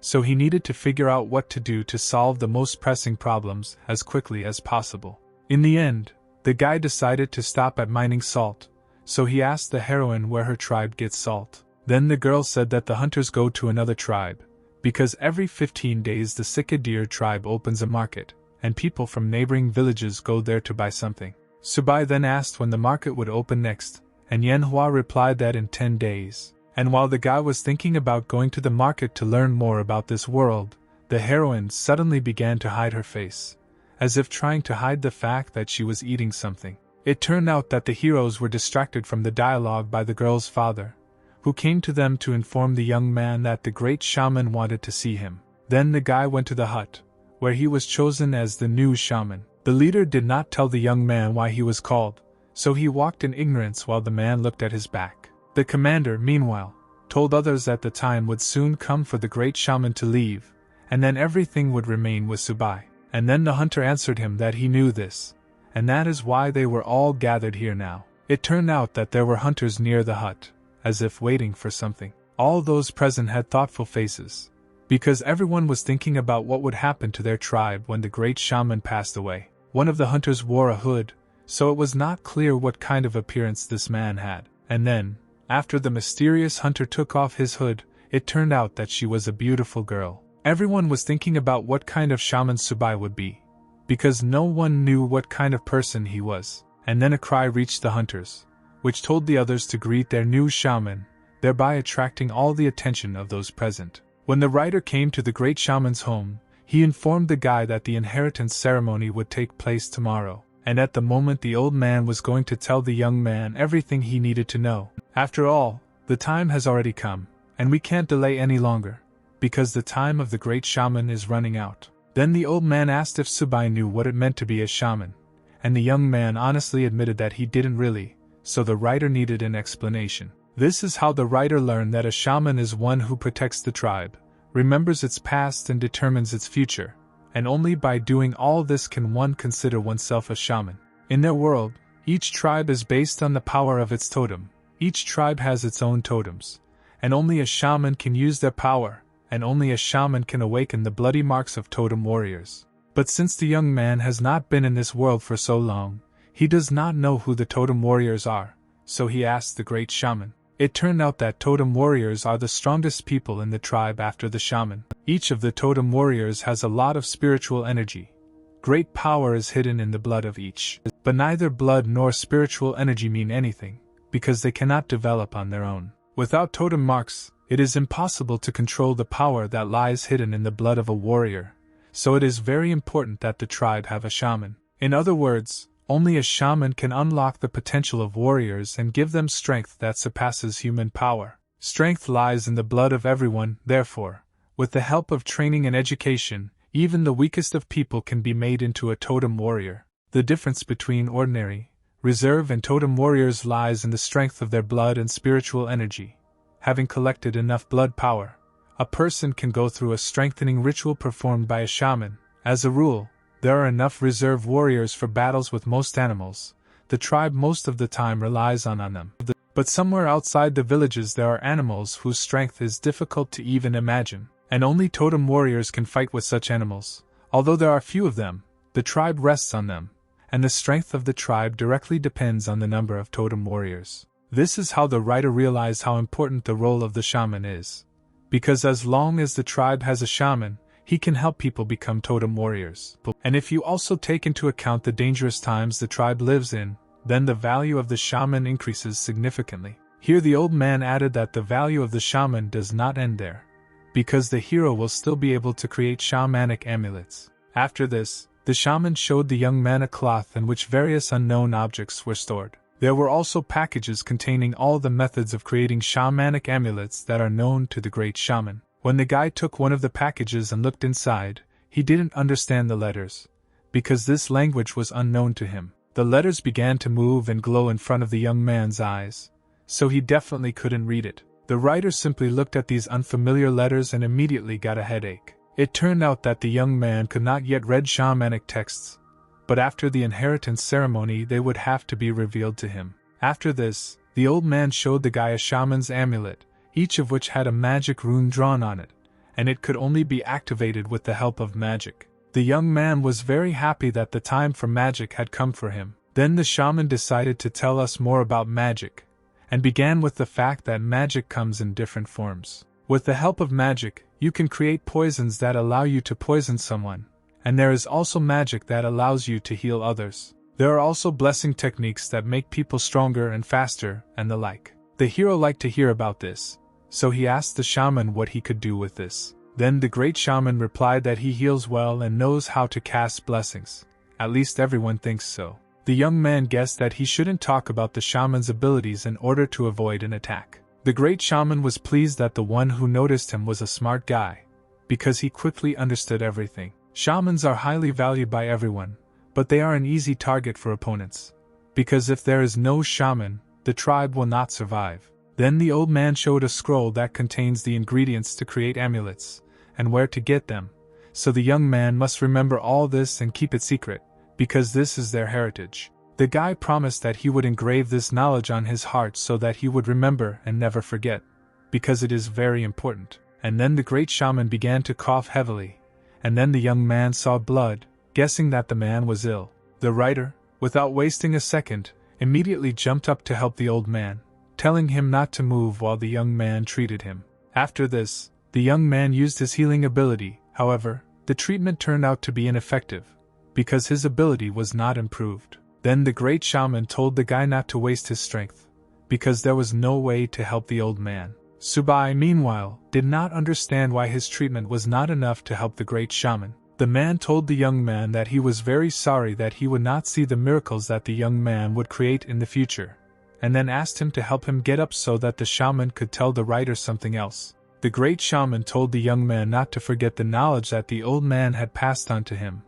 so he needed to figure out what to do to solve the most pressing problems as quickly as possible. In the end, the guy decided to stop at mining salt, so he asked the heroine where her tribe gets salt. Then the girl said that the hunters go to another tribe, because every 15 days the Sikadir tribe opens a market, and people from neighboring villages go there to buy something. Subai then asked when the market would open next, and Manhwa replied that in 10 days. And while the guy was thinking about going to the market to learn more about this world, the heroine suddenly began to hide her face, as if trying to hide the fact that she was eating something. It turned out that the heroes were distracted from the dialogue by the girl's father, who came to them to inform the young man that the great shaman wanted to see him. Then the guy went to the hut, where he was chosen as the new shaman. The leader did not tell the young man why he was called, so he walked in ignorance while the man looked at his back. The commander, meanwhile, told others that the time would soon come for the great shaman to leave, and then everything would remain with Subai. And then the hunter answered him that he knew this, and that is why they were all gathered here now. It turned out that there were hunters near the hut, as if waiting for something. All those present had thoughtful faces, because everyone was thinking about what would happen to their tribe when the great shaman passed away. One of the hunters wore a hood, so it was not clear what kind of appearance this man had. And then, after the mysterious hunter took off his hood, it turned out that she was a beautiful girl. Everyone was thinking about what kind of shaman Subai would be, because no one knew what kind of person he was. And then a cry reached the hunters, which told the others to greet their new shaman, thereby attracting all the attention of those present. When the writer came to the great shaman's home, he informed the guy that the inheritance ceremony would take place tomorrow, and at the moment the old man was going to tell the young man everything he needed to know. After all, the time has already come, and we can't delay any longer, because the time of the great shaman is running out. Then the old man asked if Subai knew what it meant to be a shaman, and the young man honestly admitted that he didn't really, so the writer needed an explanation. This is how the writer learned that a shaman is one who protects the tribe, remembers its past and determines its future, and only by doing all this can one consider oneself a shaman. In their world, each tribe is based on the power of its totem. Each tribe has its own totems, and only a shaman can use their power, and only a shaman can awaken the bloody marks of totem warriors. But since the young man has not been in this world for so long, he does not know who the totem warriors are, so he asked the great shaman. It turned out that totem warriors are the strongest people in the tribe after the shaman. Each of the totem warriors has a lot of spiritual energy. Great power is hidden in the blood of each. But neither blood nor spiritual energy mean anything, because they cannot develop on their own. Without totem marks, it is impossible to control the power that lies hidden in the blood of a warrior, so it is very important that the tribe have a shaman. In other words, only a shaman can unlock the potential of warriors and give them strength that surpasses human power. Strength lies in the blood of everyone, therefore, with the help of training and education, even the weakest of people can be made into a totem warrior. The difference between ordinary, reserve, and totem warriors lies in the strength of their blood and spiritual energy. Having collected enough blood power, a person can go through a strengthening ritual performed by a shaman. As a rule, there are enough reserve warriors for battles with most animals. The tribe most of the time relies on them. But somewhere outside the villages there are animals whose strength is difficult to even imagine, and only totem warriors can fight with such animals. Although there are few of them, the tribe rests on them, and the strength of the tribe directly depends on the number of totem warriors. This is how the writer realized how important the role of the shaman is. Because as long as the tribe has a shaman, he can help people become totem warriors. And if you also take into account the dangerous times the tribe lives in, then the value of the shaman increases significantly. Here the old man added that the value of the shaman does not end there, because the hero will still be able to create shamanic amulets. After this, the shaman showed the young man a cloth in which various unknown objects were stored. There were also packages containing all the methods of creating shamanic amulets that are known to the great shaman. When the guy took one of the packages and looked inside, he didn't understand the letters, because this language was unknown to him. The letters began to move and glow in front of the young man's eyes, so he definitely couldn't read it. The writer simply looked at these unfamiliar letters and immediately got a headache. It turned out that the young man could not yet read shamanic texts, but after the inheritance ceremony they would have to be revealed to him. After this, the old man showed the guy a shaman's amulet, each of which had a magic rune drawn on it, and it could only be activated with the help of magic. The young man was very happy that the time for magic had come for him. Then the shaman decided to tell us more about magic, and began with the fact that magic comes in different forms. With the help of magic, you can create poisons that allow you to poison someone, and there is also magic that allows you to heal others. There are also blessing techniques that make people stronger and faster, and the like. The hero liked to hear about this, so he asked the shaman what he could do with this. Then the great shaman replied that he heals well and knows how to cast blessings. At least everyone thinks so. The young man guessed that he shouldn't talk about the shaman's abilities in order to avoid an attack. The great shaman was pleased that the one who noticed him was a smart guy, because he quickly understood everything. Shamans are highly valued by everyone, but they are an easy target for opponents, because if there is no shaman, the tribe will not survive. Then the old man showed a scroll that contains the ingredients to create amulets, and where to get them, so the young man must remember all this and keep it secret, because this is their heritage. The guy promised that he would engrave this knowledge on his heart so that he would remember and never forget, because it is very important. And then the great shaman began to cough heavily, and then the young man saw blood, guessing that the man was ill. The writer, without wasting a second, immediately jumped up to help the old man, telling him not to move while the young man treated him. After this, the young man used his healing ability. However, the treatment turned out to be ineffective, because his ability was not improved. Then the great shaman told the guy not to waste his strength, because there was no way to help the old man. Subai, meanwhile, did not understand why his treatment was not enough to help the great shaman. The man told the young man that he was very sorry that he would not see the miracles that the young man would create in the future, and then asked him to help him get up so that the shaman could tell the writer something else. The great shaman told the young man not to forget the knowledge that the old man had passed on to him,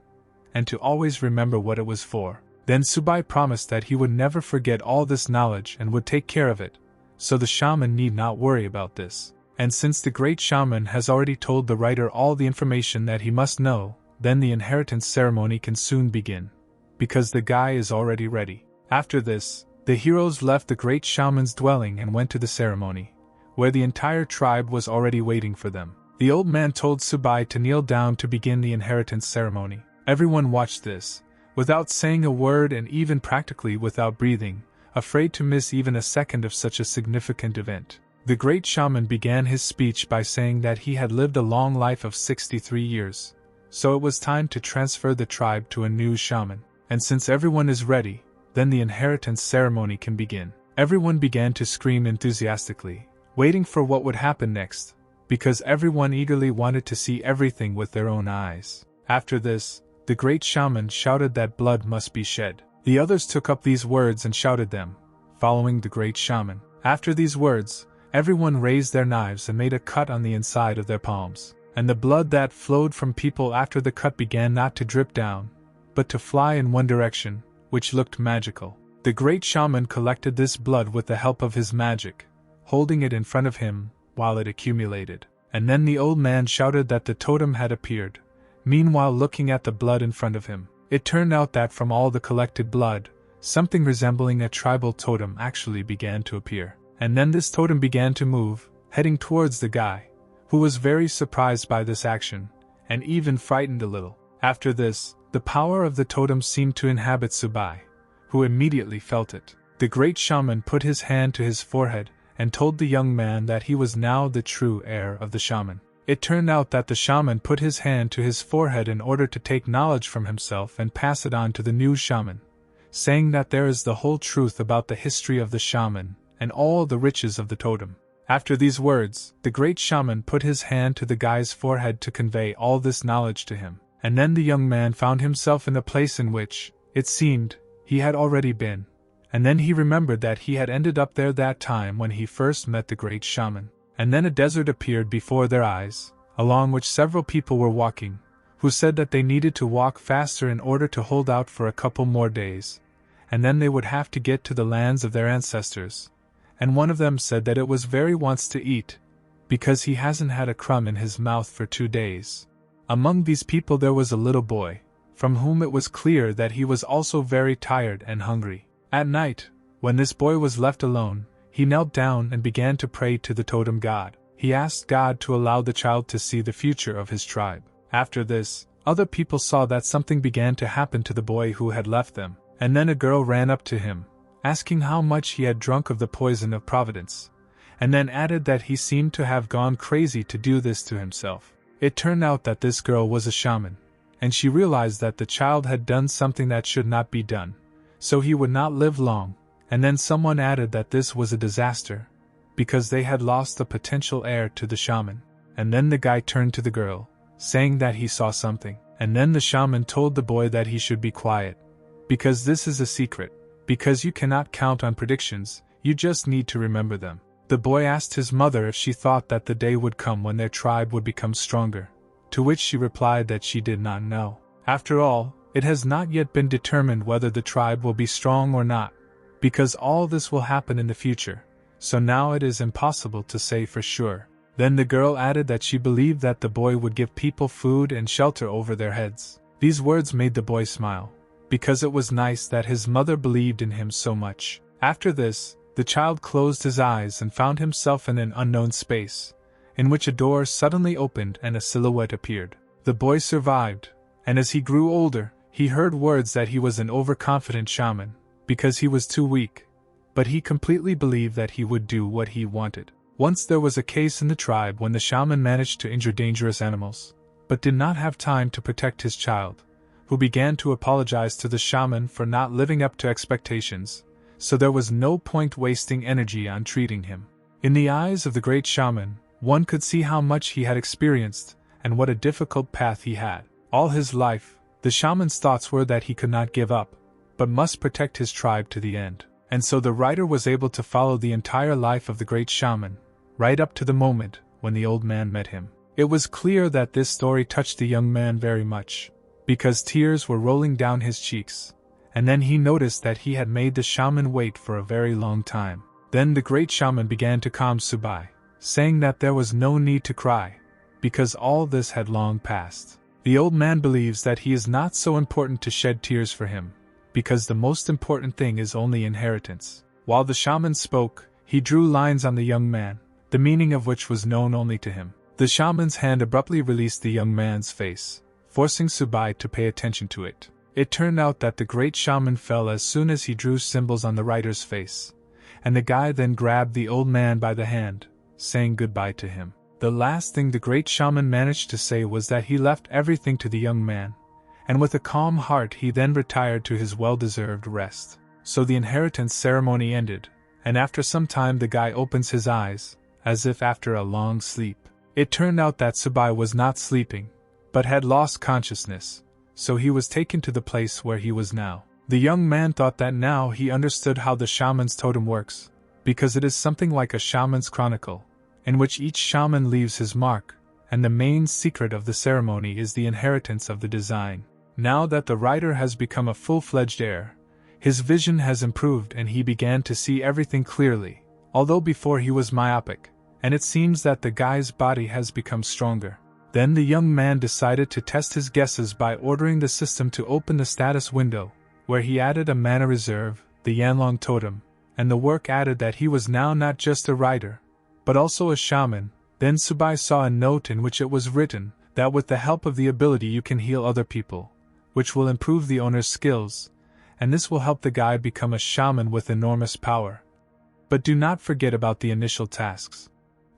and to always remember what it was for. Then Subai promised that he would never forget all this knowledge and would take care of it, so the shaman need not worry about this. And since the great shaman has already told the writer all the information that he must know, then the inheritance ceremony can soon begin, because the guy is already ready. After this, the heroes left the great shaman's dwelling and went to the ceremony, where the entire tribe was already waiting for them. The old man told Subai to kneel down to begin the inheritance ceremony. Everyone watched this, without saying a word and even practically without breathing, afraid to miss even a second of such a significant event. The great shaman began his speech by saying that he had lived a long life of 63 years, so it was time to transfer the tribe to a new shaman. And since everyone is ready, then the inheritance ceremony can begin. Everyone began to scream enthusiastically, waiting for what would happen next, because everyone eagerly wanted to see everything with their own eyes. After this, the great shaman shouted that blood must be shed. The others took up these words and shouted them, following the great shaman. After these words, everyone raised their knives and made a cut on the inside of their palms, and the blood that flowed from people after the cut began not to drip down, but to fly in one direction, which looked magical. The great shaman collected this blood with the help of his magic, holding it in front of him while it accumulated. And then the old man shouted that the totem had appeared, meanwhile looking at the blood in front of him. It turned out that from all the collected blood, something resembling a tribal totem actually began to appear. And then this totem began to move, heading towards the guy, who was very surprised by this action, and even frightened a little. After this, the power of the totem seemed to inhabit Subai, who immediately felt it. The great shaman put his hand to his forehead and told the young man that he was now the true heir of the shaman. It turned out that the shaman put his hand to his forehead in order to take knowledge from himself and pass it on to the new shaman, saying that there is the whole truth about the history of the shaman and all the riches of the totem. After these words, the great shaman put his hand to the guy's forehead to convey all this knowledge to him. And then the young man found himself in a place in which, it seemed, he had already been. And then he remembered that he had ended up there that time when he first met the great shaman. And then a desert appeared before their eyes, along which several people were walking, who said that they needed to walk faster in order to hold out for a couple more days, and then they would have to get to the lands of their ancestors. And one of them said that it was very wants to eat, because he hasn't had a crumb in his mouth for 2 days. Among these people there was a little boy, from whom it was clear that he was also very tired and hungry. At night, when this boy was left alone, he knelt down and began to pray to the totem god. He asked God to allow the child to see the future of his tribe. After this, other people saw that something began to happen to the boy who had left them, and then a girl ran up to him, asking how much he had drunk of the poison of Providence, and then added that he seemed to have gone crazy to do this to himself. It turned out that this girl was a shaman, and she realized that the child had done something that should not be done, so he would not live long. And then someone added that this was a disaster, because they had lost the potential heir to the shaman. And then the guy turned to the girl, saying that he saw something. And then the shaman told the boy that he should be quiet, because this is a secret, because you cannot count on predictions, you just need to remember them. The boy asked his mother if she thought that the day would come when their tribe would become stronger, to which she replied that she did not know. After all, it has not yet been determined whether the tribe will be strong or not, because all this will happen in the future, so now it is impossible to say for sure. Then the girl added that she believed that the boy would give people food and shelter over their heads. These words made the boy smile, because it was nice that his mother believed in him so much. After this, the child closed his eyes and found himself in an unknown space, in which a door suddenly opened and a silhouette appeared. The boy survived, and as he grew older, he heard words that he was an overconfident shaman, because he was too weak, but he completely believed that he would do what he wanted. Once there was a case in the tribe when the shaman managed to injure dangerous animals, but did not have time to protect his child, who began to apologize to the shaman for not living up to expectations, so there was no point wasting energy on treating him. In the eyes of the great shaman, one could see how much he had experienced and what a difficult path he had. All his life, the shaman's thoughts were that he could not give up, but must protect his tribe to the end. And so the writer was able to follow the entire life of the great shaman, right up to the moment when the old man met him. It was clear that this story touched the young man very much, because tears were rolling down his cheeks, and then he noticed that he had made the shaman wait for a very long time. Then the great shaman began to calm Subai, saying that there was no need to cry, because all this had long passed. The old man believes that he is not so important to shed tears for him, because the most important thing is only inheritance. While the shaman spoke, he drew lines on the young man, the meaning of which was known only to him. The shaman's hand abruptly released the young man's face, forcing Subai to pay attention to it. It turned out that the great shaman fell as soon as he drew symbols on the writer's face, and the guy then grabbed the old man by the hand, saying goodbye to him. The last thing the great shaman managed to say was that he left everything to the young man, and with a calm heart he then retired to his well-deserved rest. So the inheritance ceremony ended, and after some time the guy opens his eyes, as if after a long sleep. It turned out that Subai was not sleeping, but had lost consciousness, so he was taken to the place where he was now. The young man thought that now he understood how the shaman's totem works, because it is something like a shaman's chronicle, in which each shaman leaves his mark, and the main secret of the ceremony is the inheritance of the design. Now that the writer has become a full-fledged heir, his vision has improved and he began to see everything clearly, although before he was myopic, and it seems that the guy's body has become stronger. Then the young man decided to test his guesses by ordering the system to open the status window, where he added a mana reserve, the Yanlong totem, and the work added that he was now not just a writer, but also a shaman. Then Subai saw a note in which it was written that with the help of the ability you can heal other people, which will improve the owner's skills, and this will help the guy become a shaman with enormous power. But do not forget about the initial tasks.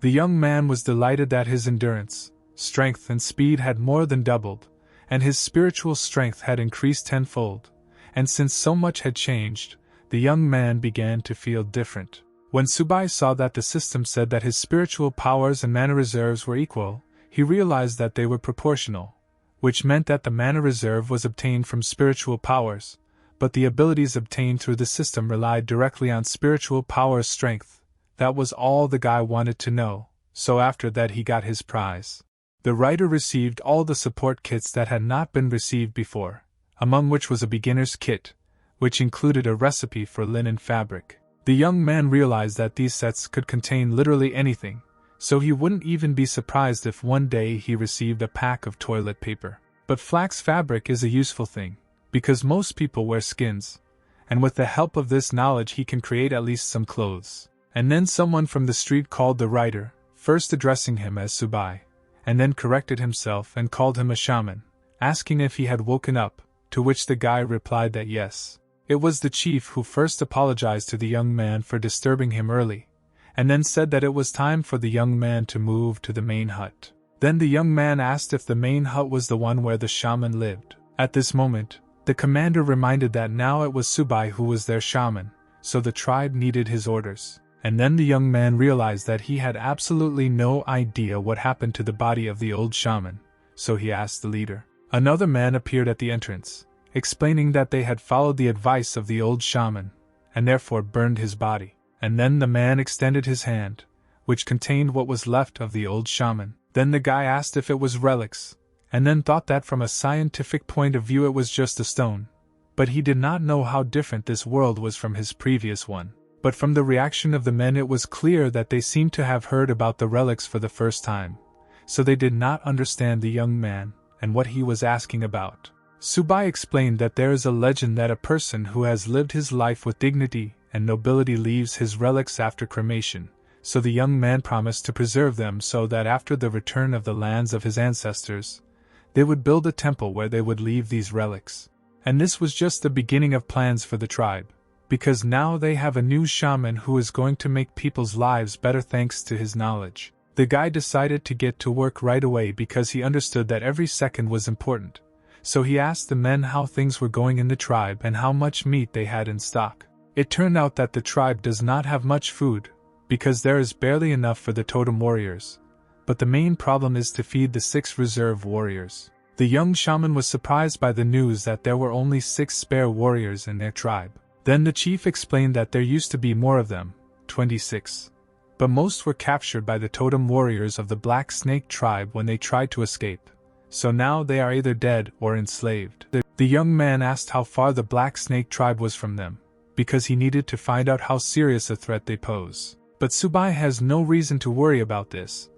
The young man was delighted that his endurance, strength and speed had more than doubled, and his spiritual strength had increased tenfold, and since so much had changed, the young man began to feel different. When Subai saw that the system said that his spiritual powers and mana reserves were equal, he realized that they were proportional, which meant that the mana reserve was obtained from spiritual powers, but the abilities obtained through the system relied directly on spiritual power's strength. That was all the guy wanted to know, so after that he got his prize. The writer received all the support kits that had not been received before, among which was a beginner's kit, which included a recipe for linen fabric. The young man realized that these sets could contain literally anything, so he wouldn't even be surprised if one day he received a pack of toilet paper. But flax fabric is a useful thing, because most people wear skins, and with the help of this knowledge he can create at least some clothes. And then someone from the street called the writer, first addressing him as Subai, and then corrected himself and called him a shaman, asking if he had woken up, to which the guy replied that yes. It was the chief who first apologized to the young man for disturbing him early, and then said that it was time for the young man to move to the main hut. Then the young man asked if the main hut was the one where the shaman lived. At this moment, the commander reminded that now it was Subai who was their shaman, so the tribe needed his orders. And then the young man realized that he had absolutely no idea what happened to the body of the old shaman, so he asked the leader. Another man appeared at the entrance, explaining that they had followed the advice of the old shaman, and therefore burned his body. And then the man extended his hand, which contained what was left of the old shaman. Then the guy asked if it was relics, and then thought that from a scientific point of view it was just a stone. But he did not know how different this world was from his previous one. But from the reaction of the men it was clear that they seemed to have heard about the relics for the first time, so they did not understand the young man and what he was asking about. Subai explained that there is a legend that a person who has lived his life with dignity and nobility leaves his relics after cremation, so the young man promised to preserve them so that after the return of the lands of his ancestors, they would build a temple where they would leave these relics. And this was just the beginning of plans for the tribe, because now they have a new shaman who is going to make people's lives better thanks to his knowledge. The guy decided to get to work right away because he understood that every second was important, so he asked the men how things were going in the tribe and how much meat they had in stock. It turned out that the tribe does not have much food, because there is barely enough for the totem warriors, but the main problem is to feed the 6 reserve warriors. The young shaman was surprised by the news that there were only 6 spare warriors in their tribe. Then the chief explained that there used to be more of them, 26. But most were captured by the totem warriors of the Black Snake tribe when they tried to escape, so now they are either dead or enslaved. The young man asked how far the Black Snake tribe was from them, because he needed to find out how serious a threat they pose. But Subai has no reason to worry about this,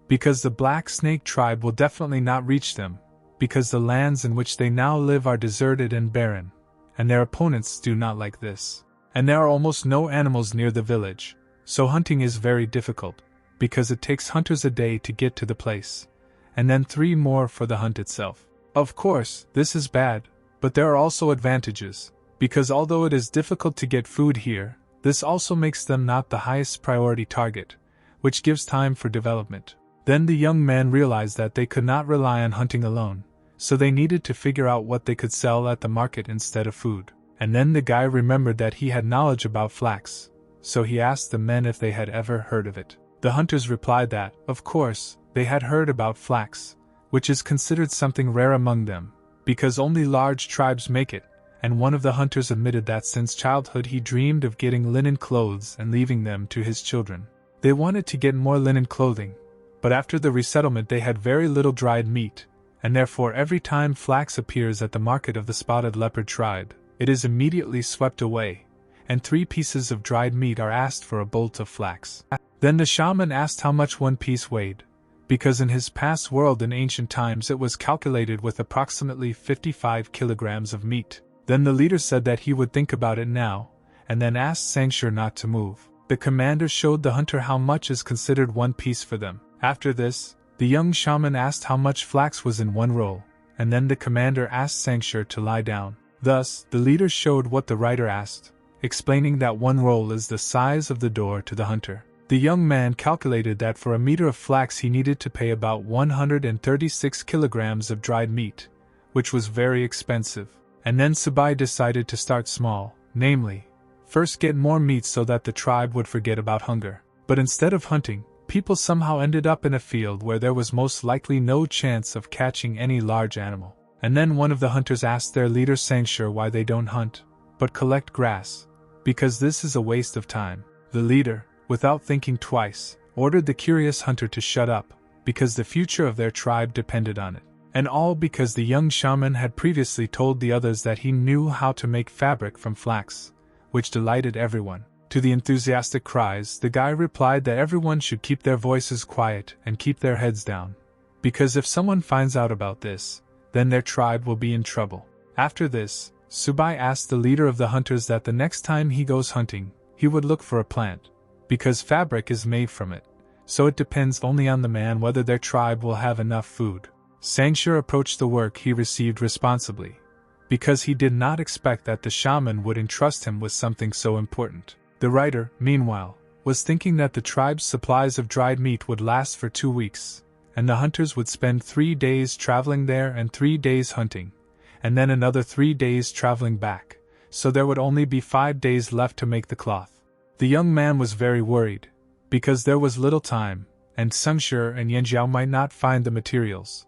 because the Black Snake tribe will definitely not reach them, because the lands in which they now live are deserted and barren, and their opponents do not like this. And there are almost no animals near the village, so hunting is very difficult, because it takes hunters a day to get to the place, and then 3 more for the hunt itself. Of course, this is bad, but there are also advantages, because although it is difficult to get food here, this also makes them not the highest priority target, which gives time for development. Then the young man realized that they could not rely on hunting alone, so they needed to figure out what they could sell at the market instead of food. And then the guy remembered that he had knowledge about flax, so he asked the men if they had ever heard of it. The hunters replied that, of course, they had heard about flax, which is considered something rare among them, because only large tribes make it, and one of the hunters admitted that since childhood he dreamed of getting linen clothes and leaving them to his children. They wanted to get more linen clothing, but after the resettlement they had very little dried meat, and therefore every time flax appears at the market of the spotted leopard tribe, it is immediately swept away, and 3 pieces of dried meat are asked for a bolt of flax. Then the shaman asked how much one piece weighed, because in his past world in ancient times it was calculated with approximately 55 kilograms of meat. Then the leader said that he would think about it now, and then asked Sangshur not to move. The commander showed the hunter how much is considered one piece for them. After this, the young shaman asked how much flax was in one roll, and then the commander asked Sangshur to lie down. Thus, the leader showed what the writer asked, explaining that one roll is the size of the door to the hunter. The young man calculated that for a meter of flax he needed to pay about 136 kilograms of dried meat, which was very expensive. And then Subai decided to start small, namely, first get more meat so that the tribe would forget about hunger. But instead of hunting, people somehow ended up in a field where there was most likely no chance of catching any large animal. And then one of the hunters asked their leader Sangshur why they don't hunt, but collect grass, because this is a waste of time. The leader, without thinking twice, ordered the curious hunter to shut up, because the future of their tribe depended on it. And all because the young shaman had previously told the others that he knew how to make fabric from flax, which delighted everyone. To the enthusiastic cries, the guy replied that everyone should keep their voices quiet and keep their heads down, because if someone finds out about this, then their tribe will be in trouble. After this, Subai asked the leader of the hunters that the next time he goes hunting, he would look for a plant, because fabric is made from it, so it depends only on the man whether their tribe will have enough food. Sangshur approached the work he received responsibly, because he did not expect that the shaman would entrust him with something so important. The writer, meanwhile, was thinking that the tribe's supplies of dried meat would last for 2 weeks, and the hunters would spend 3 days traveling there and 3 days hunting, and then another 3 days traveling back, so there would only be 5 days left to make the cloth. The young man was very worried, because there was little time, and Sangshur and Yanjiao might not find the materials.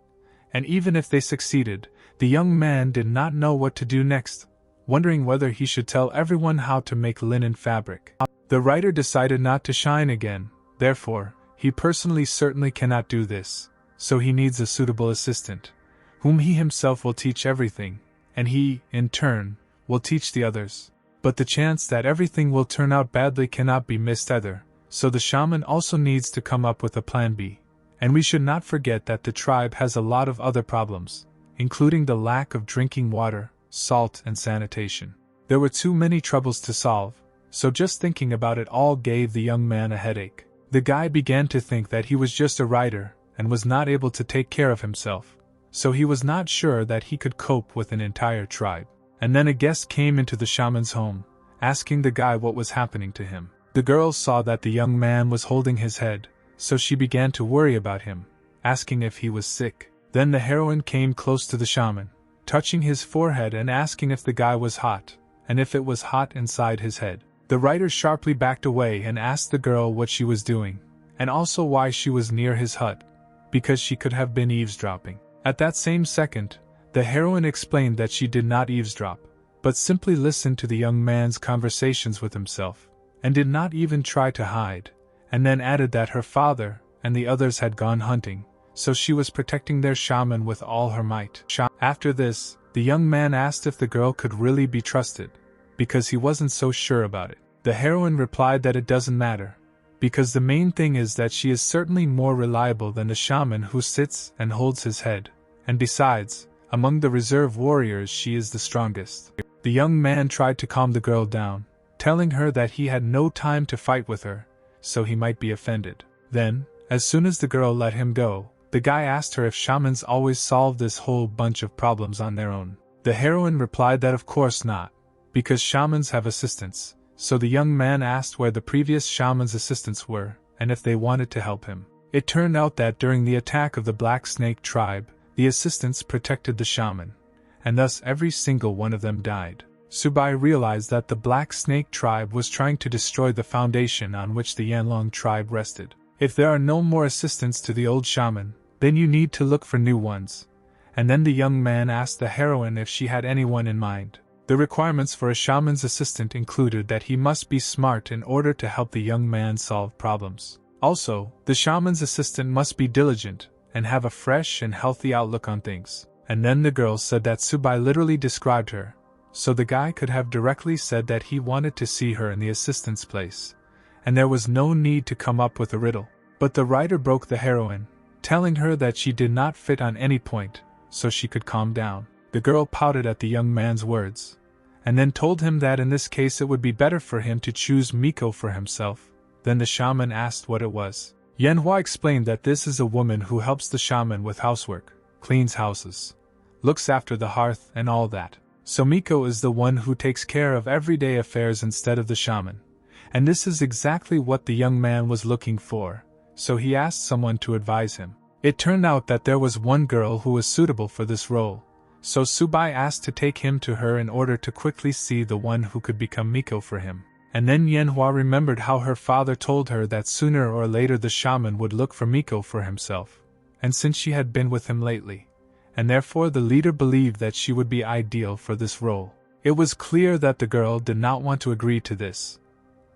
And even if they succeeded, the young man did not know what to do next, wondering whether he should tell everyone how to make linen fabric. The writer decided not to shine again, therefore, he personally certainly cannot do this, so he needs a suitable assistant, whom he himself will teach everything, and he, in turn, will teach the others. But the chance that everything will turn out badly cannot be missed either, so the shaman also needs to come up with a plan B. And we should not forget that the tribe has a lot of other problems, including the lack of drinking water, salt, and sanitation. There were too many troubles to solve, so just thinking about it all gave the young man a headache. The guy began to think that he was just a rider and was not able to take care of himself, so he was not sure that he could cope with an entire tribe. And then a guest came into the shaman's home, asking the guy what was happening to him. The girl saw that the young man was holding his head, so she began to worry about him, asking if he was sick. Then the heroine came close to the shaman, touching his forehead and asking if the guy was hot, and if it was hot inside his head. The writer sharply backed away and asked the girl what she was doing, and also why she was near his hut, because she could have been eavesdropping. At that same second, the heroine explained that she did not eavesdrop, but simply listened to the young man's conversations with himself, and did not even try to hide, and then added that her father and the others had gone hunting, so she was protecting their shaman with all her might. After this, the young man asked if the girl could really be trusted, because he wasn't so sure about it. The heroine replied that it doesn't matter, because the main thing is that she is certainly more reliable than the shaman who sits and holds his head, and besides, among the reserve warriors she is the strongest. The young man tried to calm the girl down, telling her that he had no time to fight with her, so he might be offended. Then, as soon as the girl let him go, the guy asked her if shamans always solve this whole bunch of problems on their own. The heroine replied that of course not, because shamans have assistants, so the young man asked where the previous shaman's assistants were, and if they wanted to help him. It turned out that during the attack of the Black Snake tribe, the assistants protected the shaman, and thus every single one of them died. Subai realized that the Black Snake tribe was trying to destroy the foundation on which the Yanlong tribe rested. If there are no more assistants to the old shaman, then you need to look for new ones. And then the young man asked the heroine if she had anyone in mind. The requirements for a shaman's assistant included that he must be smart in order to help the young man solve problems. Also, the shaman's assistant must be diligent, and have a fresh and healthy outlook on things. And then the girl said that Subai literally described her, so the guy could have directly said that he wanted to see her in the assistant's place, and there was no need to come up with a riddle. But the writer broke the heroine, telling her that she did not fit on any point, so she could calm down. The girl pouted at the young man's words, and then told him that in this case it would be better for him to choose Miko for himself. Then the shaman asked what it was. Manhwa explained that this is a woman who helps the shaman with housework, cleans houses, looks after the hearth and all that. So Miko is the one who takes care of everyday affairs instead of the shaman. And this is exactly what the young man was looking for, so he asked someone to advise him. It turned out that there was one girl who was suitable for this role, so Subai asked to take him to her in order to quickly see the one who could become Miko for him. And then Manhwa remembered how her father told her that sooner or later the shaman would look for Miko for himself, and since she had been with him lately, and therefore the leader believed that she would be ideal for this role. It was clear that the girl did not want to agree to this,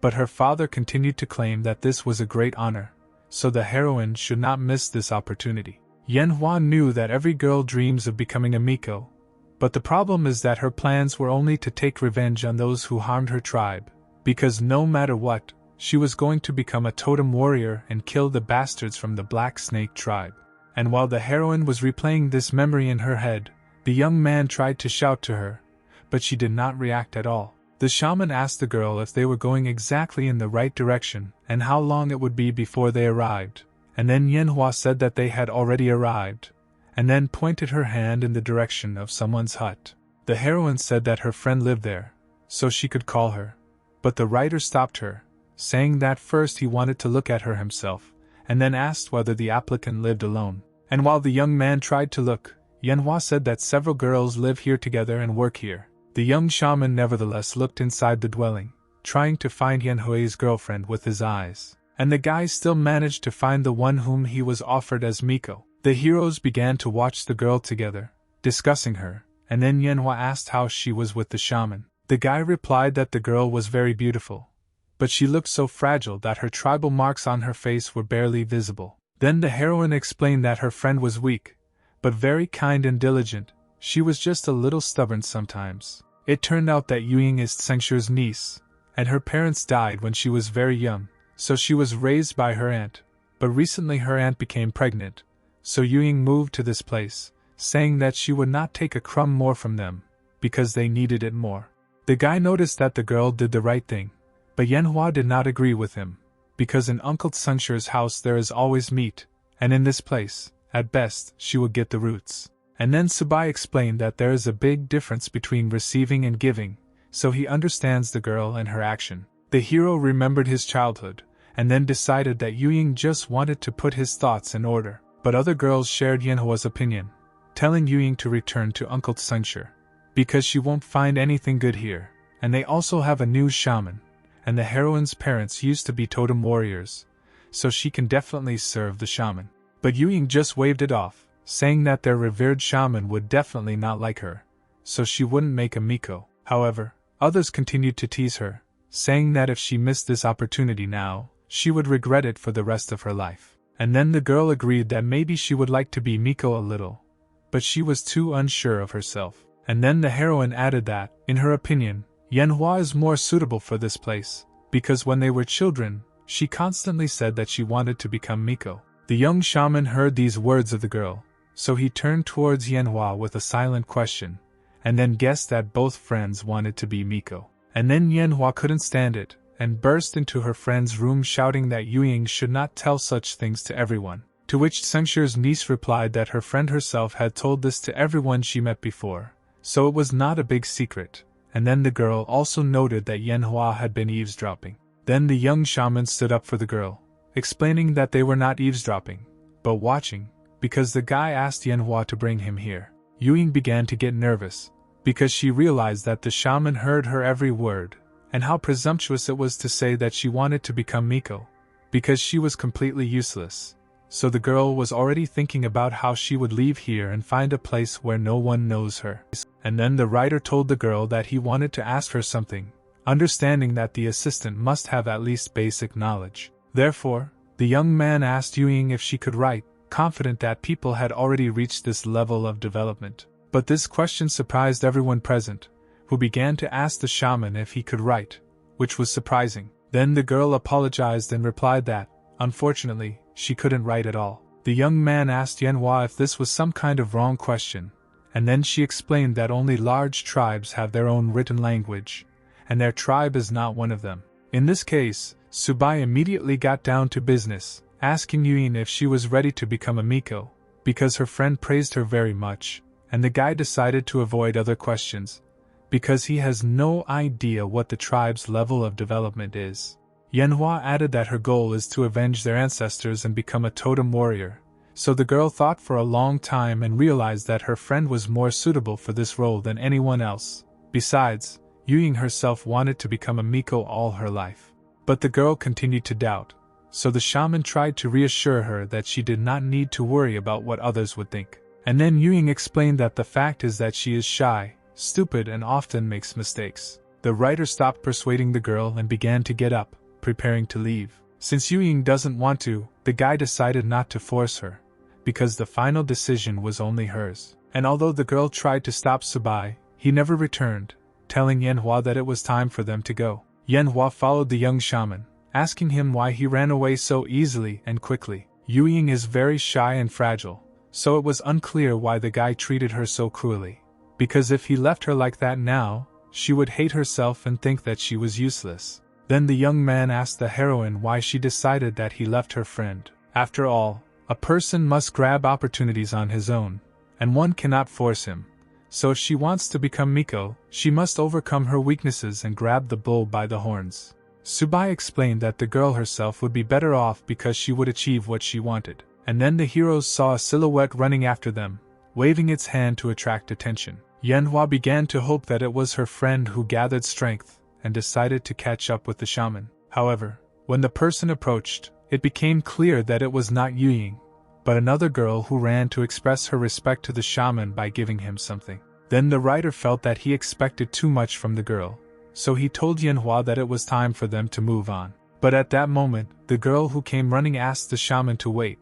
but her father continued to claim that this was a great honor, so the heroine should not miss this opportunity. Manhwa knew that every girl dreams of becoming a Miko, but the problem is that her plans were only to take revenge on those who harmed her tribe, because no matter what, she was going to become a totem warrior and kill the bastards from the Black Snake tribe. And while the heroine was replaying this memory in her head, the young man tried to shout to her, but she did not react at all. The shaman asked the girl if they were going exactly in the right direction and how long it would be before they arrived, and then Manhwa said that they had already arrived, and then pointed her hand in the direction of someone's hut. The heroine said that her friend lived there, so she could call her, but the writer stopped her, saying that first he wanted to look at her himself, and then asked whether the applicant lived alone. And while the young man tried to look, Manhwa said that several girls live here together and work here. The young shaman nevertheless looked inside the dwelling, trying to find Yanhui's girlfriend with his eyes, and the guy still managed to find the one whom he was offered as Miko. The heroes began to watch the girl together, discussing her, and then Manhwa asked how she was with the shaman. The guy replied that the girl was very beautiful, but she looked so fragile that her tribal marks on her face were barely visible. Then the heroine explained that her friend was weak, but very kind and diligent. She was just a little stubborn sometimes. It turned out that Yuying is Tsengshir's niece, and her parents died when she was very young, so she was raised by her aunt. But recently her aunt became pregnant, so Yuying moved to this place, saying that she would not take a crumb more from them, because they needed it more. The guy noticed that the girl did the right thing, but Manhwa did not agree with him, because in Uncle Tsengshir's house there is always meat, and in this place, at best, she would get the roots. And then Subai explained that there is a big difference between receiving and giving, so he understands the girl and her action. The hero remembered his childhood, and then decided that Yuying just wanted to put his thoughts in order. But other girls shared Yanhua's opinion, telling Yuying to return to Uncle Tsengshir, because she won't find anything good here, and they also have a new shaman, and the heroine's parents used to be totem warriors, so she can definitely serve the shaman. But Yuying just waved it off, saying that their revered shaman would definitely not like her, so she wouldn't make a Miko. However, others continued to tease her, saying that if she missed this opportunity now, she would regret it for the rest of her life. And then the girl agreed that maybe she would like to be Miko a little, but she was too unsure of herself. And then the heroine added that, in her opinion, Manhwa is more suitable for this place, because when they were children, she constantly said that she wanted to become Miko. The young shaman heard these words of the girl, so he turned towards Manhwa with a silent question, and then guessed that both friends wanted to be Miko. And then Manhwa couldn't stand it, and burst into her friend's room shouting that Yuying should not tell such things to everyone, to which Tsengshir's niece replied that her friend herself had told this to everyone she met before, so it was not a big secret. And then the girl also noted that Manhwa had been eavesdropping. Then the young shaman stood up for the girl, explaining that they were not eavesdropping, but watching, because the guy asked Manhwa to bring him here. Yuying began to get nervous, because she realized that the shaman heard her every word, and how presumptuous it was to say that she wanted to become Miko, because she was completely useless. So the girl was already thinking about how she would leave here and find a place where no one knows her. And then the writer told the girl that he wanted to ask her something, understanding that the assistant must have at least basic knowledge. Therefore, the young man asked Yuying if she could write, confident that people had already reached this level of development. But this question surprised everyone present, who began to ask the shaman if he could write, which was surprising. Then the girl apologized and replied that, unfortunately, she couldn't write at all. The young man asked Manhwa if this was some kind of wrong question, and then she explained that only large tribes have their own written language, and their tribe is not one of them. In this case, Subai immediately got down to business, asking Yuyin if she was ready to become a Miko, because her friend praised her very much, and the guy decided to avoid other questions, because he has no idea what the tribe's level of development is. Manhwa added that her goal is to avenge their ancestors and become a totem warrior, so the girl thought for a long time and realized that her friend was more suitable for this role than anyone else. Besides, Yuyin herself wanted to become a Miko all her life. But the girl continued to doubt, so the shaman tried to reassure her that she did not need to worry about what others would think. And then Yuyin explained that the fact is that she is shy, stupid, and often makes mistakes. The writer stopped persuading the girl and began to get up, preparing to leave. Since Yuyin doesn't want to, the guy decided not to force her, because the final decision was only hers. And although the girl tried to stop Subai, he never returned, telling Manhwa that it was time for them to go. Manhwa followed the young shaman, asking him why he ran away so easily and quickly. Yuyin is very shy and fragile, so it was unclear why the guy treated her so cruelly. Because if he left her like that now, she would hate herself and think that she was useless. Then the young man asked the heroine why she decided that he left her friend. After all, a person must grab opportunities on his own, and one cannot force him. So if she wants to become Miko, she must overcome her weaknesses and grab the bull by the horns. Subai explained that the girl herself would be better off because she would achieve what she wanted. And then the heroes saw a silhouette running after them, waving its hand to attract attention. Manhwa began to hope that it was her friend who gathered strength, and decided to catch up with the shaman. However, when the person approached, it became clear that it was not Yuyin, but another girl who ran to express her respect to the shaman by giving him something. Then the writer felt that he expected too much from the girl, so he told Manhwa that it was time for them to move on. But at that moment, the girl who came running asked the shaman to wait.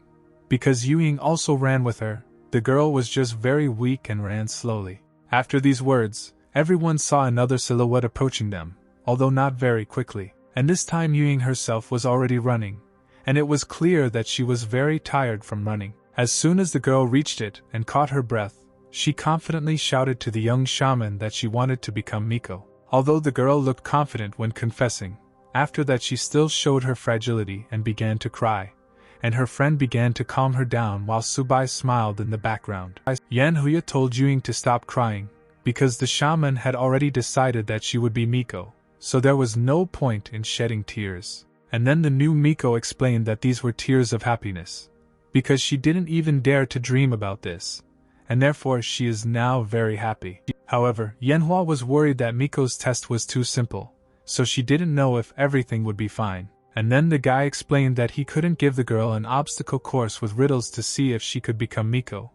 Because Yuyin also ran with her, the girl was just very weak and ran slowly. After these words, everyone saw another silhouette approaching them, although not very quickly, and this time Yuyin herself was already running, and it was clear that she was very tired from running. As soon as the girl reached it and caught her breath, she confidently shouted to the young shaman that she wanted to become Miko. Although the girl looked confident when confessing, after that she still showed her fragility and began to cry, and her friend began to calm her down while Subai smiled in the background. Manhwa told Yuyin to stop crying, because the shaman had already decided that she would be Miko, so there was no point in shedding tears. And then the new Miko explained that these were tears of happiness, because she didn't even dare to dream about this, and therefore she is now very happy. However, Manhwa was worried that Miko's test was too simple, so she didn't know if everything would be fine. And then the guy explained that he couldn't give the girl an obstacle course with riddles to see if she could become Miko,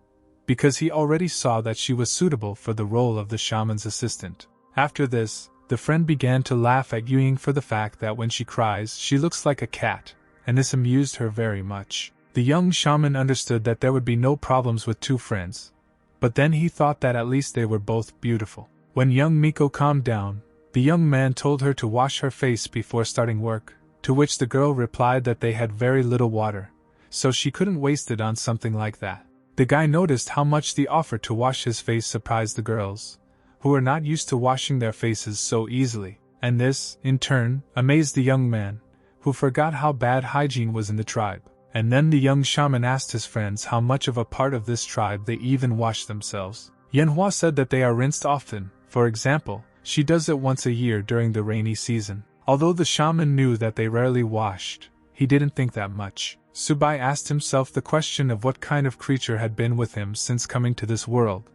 because he already saw that she was suitable for the role of the shaman's assistant. After this, the friend began to laugh at Yuyin for the fact that when she cries, she looks like a cat, and this amused her very much. The young shaman understood that there would be no problems with two friends, but then he thought that at least they were both beautiful. When young Miko calmed down, the young man told her to wash her face before starting work, to which the girl replied that they had very little water, so she couldn't waste it on something like that. The guy noticed how much the offer to wash his face surprised the girls, who were not used to washing their faces so easily, and this, in turn, amazed the young man, who forgot how bad hygiene was in the tribe. And then the young shaman asked his friends how much of a part of this tribe they even wash themselves. Manhwa said that they are rinsed often. For example, she does it once a year during the rainy season. Although the shaman knew that they rarely washed, he didn't think that much. Subai asked himself the question of what kind of creature had been with him since coming to this world,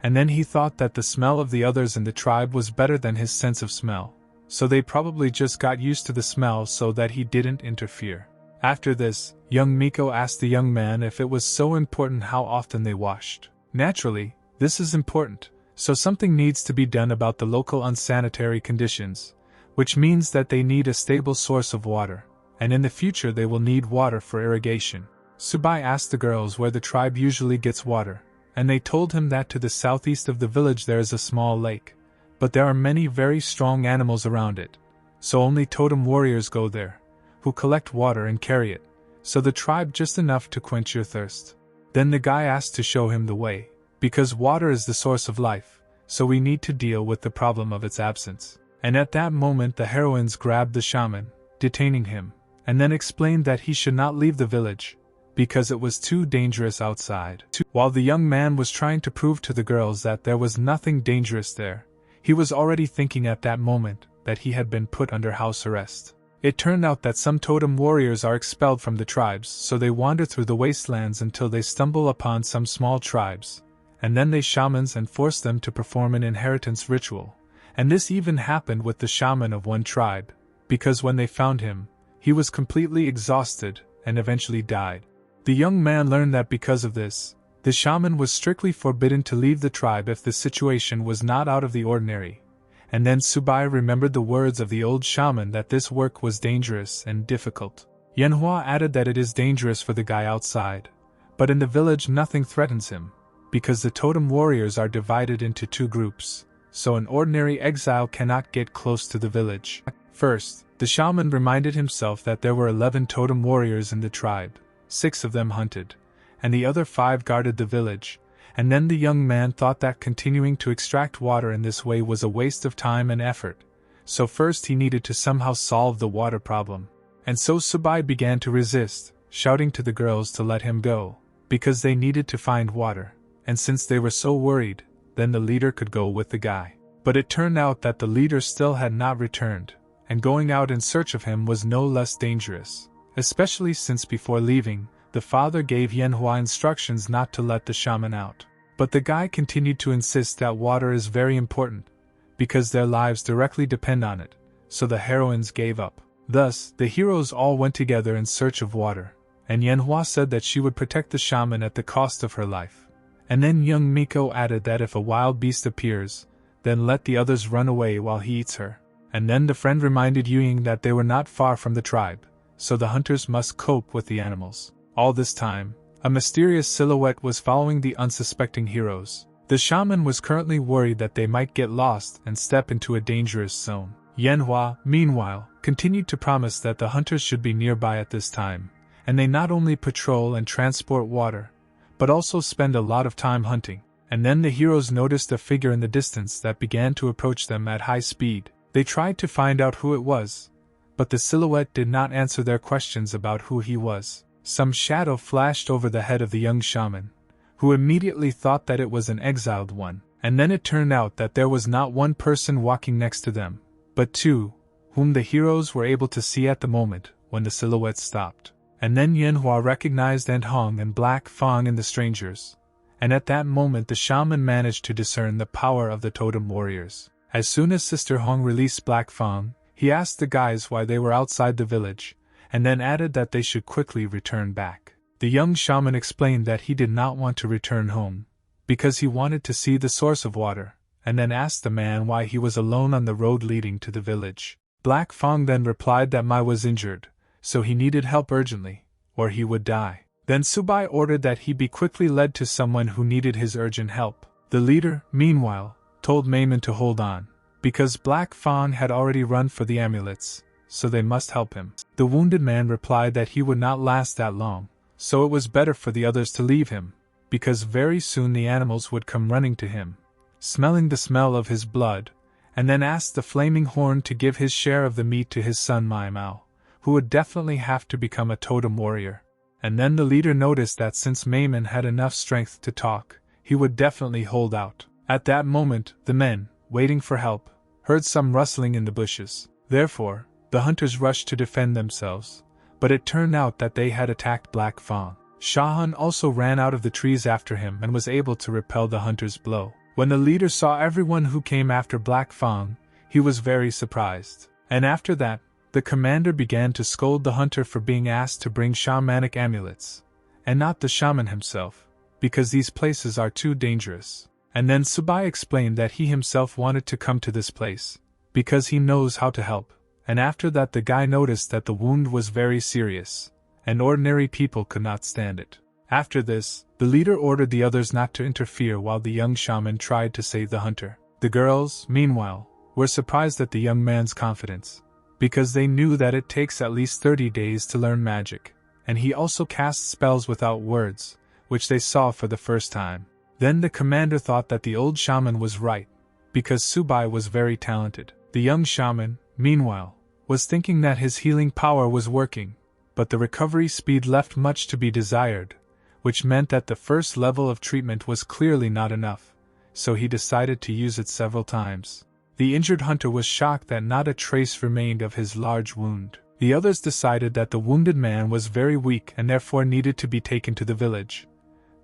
and then he thought that the smell of the others in the tribe was better than his sense of smell, so they probably just got used to the smell so that he didn't interfere. After this, young Miko asked the young man if it was so important how often they washed. Naturally, this is important, so something needs to be done about the local unsanitary conditions, which means that they need a stable source of water, and in the future they will need water for irrigation. Subai asked the girls where the tribe usually gets water, and they told him that to the southeast of the village there is a small lake, but there are many very strong animals around it, so only totem warriors go there, who collect water and carry it, so the tribe just enough to quench your thirst. Then the guy asked to show him the way, because water is the source of life, so we need to deal with the problem of its absence. And at that moment the heroines grabbed the shaman, detaining him, and then explained that he should not leave the village, because it was too dangerous outside. While the young man was trying to prove to the girls that there was nothing dangerous there, he was already thinking at that moment that he had been put under house arrest. It turned out that some totem warriors are expelled from the tribes, so they wander through the wastelands until they stumble upon some small tribes, and then they shamans and force them to perform an inheritance ritual. And this even happened with the shaman of one tribe, because when they found him, he was completely exhausted and eventually died. The young man learned that because of this, the shaman was strictly forbidden to leave the tribe if the situation was not out of the ordinary. And then Subai remembered the words of the old shaman that this work was dangerous and difficult. Manhwa added that it is dangerous for the guy outside, but in the village nothing threatens him, because the totem warriors are divided into two groups, so an ordinary exile cannot get close to the village. First, the shaman reminded himself that there were 11 totem warriors in the tribe. 6 of them hunted, and the other 5 guarded the village, and then the young man thought that continuing to extract water in this way was a waste of time and effort, so first he needed to somehow solve the water problem. And so Subai began to resist, shouting to the girls to let him go, because they needed to find water, and since they were so worried, then the leader could go with the guy. But it turned out that the leader still had not returned, and going out in search of him was no less dangerous. Especially since before leaving, the father gave Manhwa instructions not to let the shaman out. But the guy continued to insist that water is very important, because their lives directly depend on it, so the heroines gave up. Thus, the heroes all went together in search of water, and Manhwa said that she would protect the shaman at the cost of her life. And then young Miko added that if a wild beast appears, then let the others run away while he eats her. And then the friend reminded Yuying that they were not far from the tribe, so the hunters must cope with the animals. All this time, a mysterious silhouette was following the unsuspecting heroes. The shaman was currently worried that they might get lost and step into a dangerous zone. Manhwa, meanwhile, continued to promise that the hunters should be nearby at this time, and they not only patrol and transport water, but also spend a lot of time hunting. And then the heroes noticed a figure in the distance that began to approach them at high speed. They tried to find out who it was, but the silhouette did not answer their questions about who he was. Some shadow flashed over the head of the young shaman, who immediately thought that it was an exiled one, and then it turned out that there was not one person walking next to them, but 2, whom the heroes were able to see at the moment when the silhouette stopped. And then Manhwa recognized Hong and Black Fang in the strangers, and at that moment the shaman managed to discern the power of the totem warriors. As soon as Sister Hong released Black Fang, he asked the guys why they were outside the village, and then added that they should quickly return back. The young shaman explained that he did not want to return home, because he wanted to see the source of water, and then asked the man why he was alone on the road leading to the village. Black Fang then replied that Mai was injured, so he needed help urgently, or he would die. Then Subai ordered that he be quickly led to someone who needed his urgent help. The leader, meanwhile, told Mayman to hold on, because Black Fang had already run for the amulets, so they must help him. The wounded man replied that he would not last that long, so it was better for the others to leave him, because very soon the animals would come running to him, smelling the smell of his blood, and then asked the Flaming Horn to give his share of the meat to his son Mai Mao, who would definitely have to become a totem warrior. And then the leader noticed that since Mayman had enough strength to talk, he would definitely hold out. At that moment, the men, waiting for help, heard some rustling in the bushes. Therefore, the hunters rushed to defend themselves, but it turned out that they had attacked Black Fang. Shahan also ran out of the trees after him and was able to repel the hunter's blow. When the leader saw everyone who came after Black Fang, he was very surprised. And after that, the commander began to scold the hunter for being asked to bring shamanic amulets, and not the shaman himself, because these places are too dangerous. And then Subai explained that he himself wanted to come to this place, because he knows how to help, and after that the guy noticed that the wound was very serious, and ordinary people could not stand it. After this, the leader ordered the others not to interfere while the young shaman tried to save the hunter. The girls, meanwhile, were surprised at the young man's confidence, because they knew that it takes at least 30 days to learn magic, and he also casts spells without words, which they saw for the first time. Then the commander thought that the old shaman was right, because Subai was very talented. The young shaman, meanwhile, was thinking that his healing power was working, but the recovery speed left much to be desired, which meant that the first level of treatment was clearly not enough, so he decided to use it several times. The injured hunter was shocked that not a trace remained of his large wound. The others decided that the wounded man was very weak and therefore needed to be taken to the village,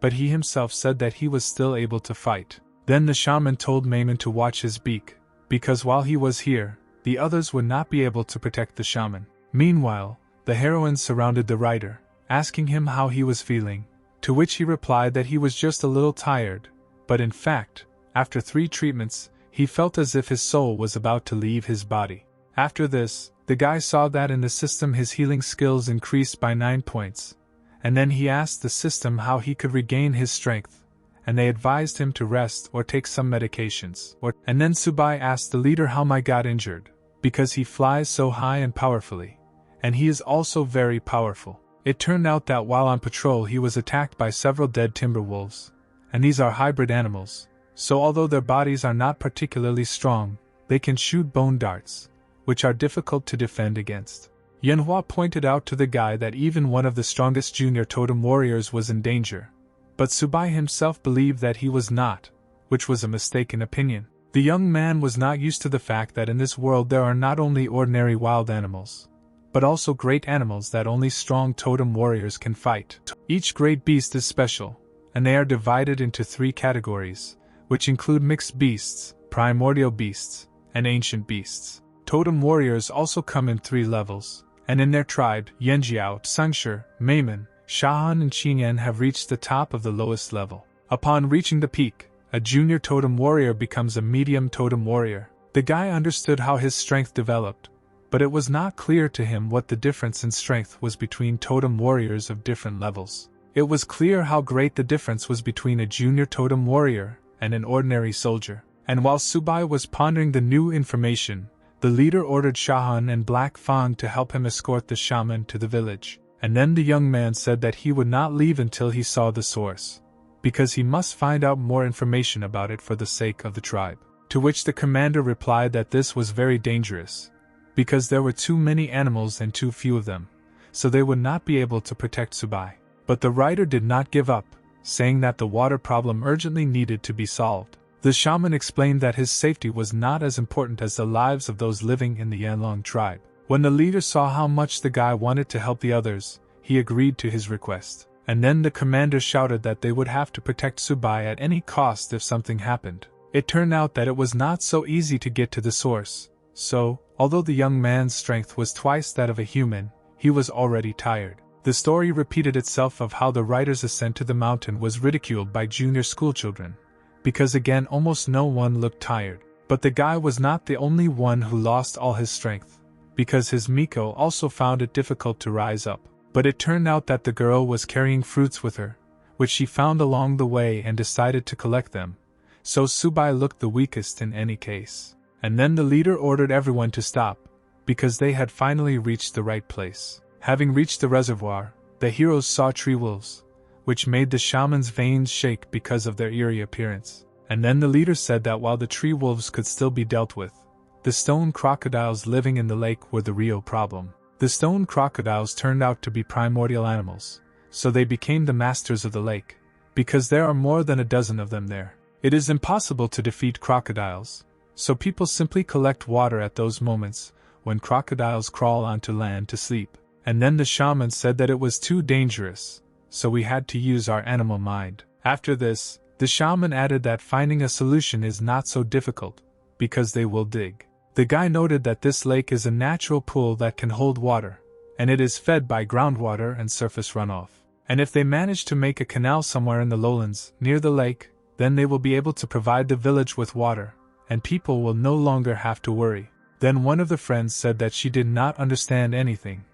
but he himself said that he was still able to fight. Then the shaman told Mayman to watch his beak, because while he was here, the others would not be able to protect the shaman. Meanwhile, the heroine surrounded the rider, asking him how he was feeling, to which he replied that he was just a little tired, but in fact, after 3 treatments, he felt as if his soul was about to leave his body. After this, the guy saw that in the system his healing skills increased by 9 points, and then he asked the system how he could regain his strength, and they advised him to rest or take some medications. And then Subai asked the leader how Mai got injured, because he flies so high and powerfully, and he is also very powerful. It turned out that while on patrol he was attacked by several dead timber wolves, and these are hybrid animals, so although their bodies are not particularly strong, they can shoot bone darts, which are difficult to defend against. Manhwa pointed out to the guy that even one of the strongest junior totem warriors was in danger, but Subai himself believed that he was not, which was a mistaken opinion. The young man was not used to the fact that in this world there are not only ordinary wild animals, but also great animals that only strong totem warriors can fight. Each great beast is special, and they are divided into 3 categories, which include mixed beasts, primordial beasts, and ancient beasts. Totem warriors also come in 3 levels, and in their tribe, Yanjiao, Sangshur, Mayman, Shahan and Qingyan have reached the top of the lowest level. Upon reaching the peak, a junior totem warrior becomes a medium totem warrior. The guy understood how his strength developed, but it was not clear to him what the difference in strength was between totem warriors of different levels. It was clear how great the difference was between a junior totem warrior and an ordinary soldier. And while Subai was pondering the new information, the leader ordered Shahan and Black Fang to help him escort the shaman to the village. And then the young man said that he would not leave until he saw the source, because he must find out more information about it for the sake of the tribe. To which the commander replied that this was very dangerous, because there were too many animals and too few of them, so they would not be able to protect Subai. But the rider did not give up, saying that the water problem urgently needed to be solved. The shaman explained that his safety was not as important as the lives of those living in the Yanlong tribe. When the leader saw how much the guy wanted to help the others, he agreed to his request. And then the commander shouted that they would have to protect Subai at any cost if something happened. It turned out that it was not so easy to get to the source, so, although the young man's strength was twice that of a human, he was already tired. The story repeated itself of how the rider's ascent to the mountain was ridiculed by junior schoolchildren, because again almost no one looked tired. But the guy was not the only one who lost all his strength, because his Miko also found it difficult to rise up. But it turned out that the girl was carrying fruits with her, which she found along the way and decided to collect them, so Subai looked the weakest in any case. And then the leader ordered everyone to stop, because they had finally reached the right place. Having reached the reservoir, the heroes saw tree wolves, which made the shaman's veins shake because of their eerie appearance. And then the leader said that while the tree wolves could still be dealt with, the stone crocodiles living in the lake were the real problem. The stone crocodiles turned out to be primordial animals, so they became the masters of the lake, because there are more than a dozen of them there. It is impossible to defeat crocodiles, so people simply collect water at those moments when crocodiles crawl onto land to sleep. And then the shaman said that it was too dangerous, so we had to use our animal mind. After this, the shaman added that finding a solution is not so difficult, because they will dig. The guy noted that this lake is a natural pool that can hold water, and it is fed by groundwater and surface runoff. And if they manage to make a canal somewhere in the lowlands, near the lake, then they will be able to provide the village with water, and people will no longer have to worry. Then one of the friends said that she did not understand anything,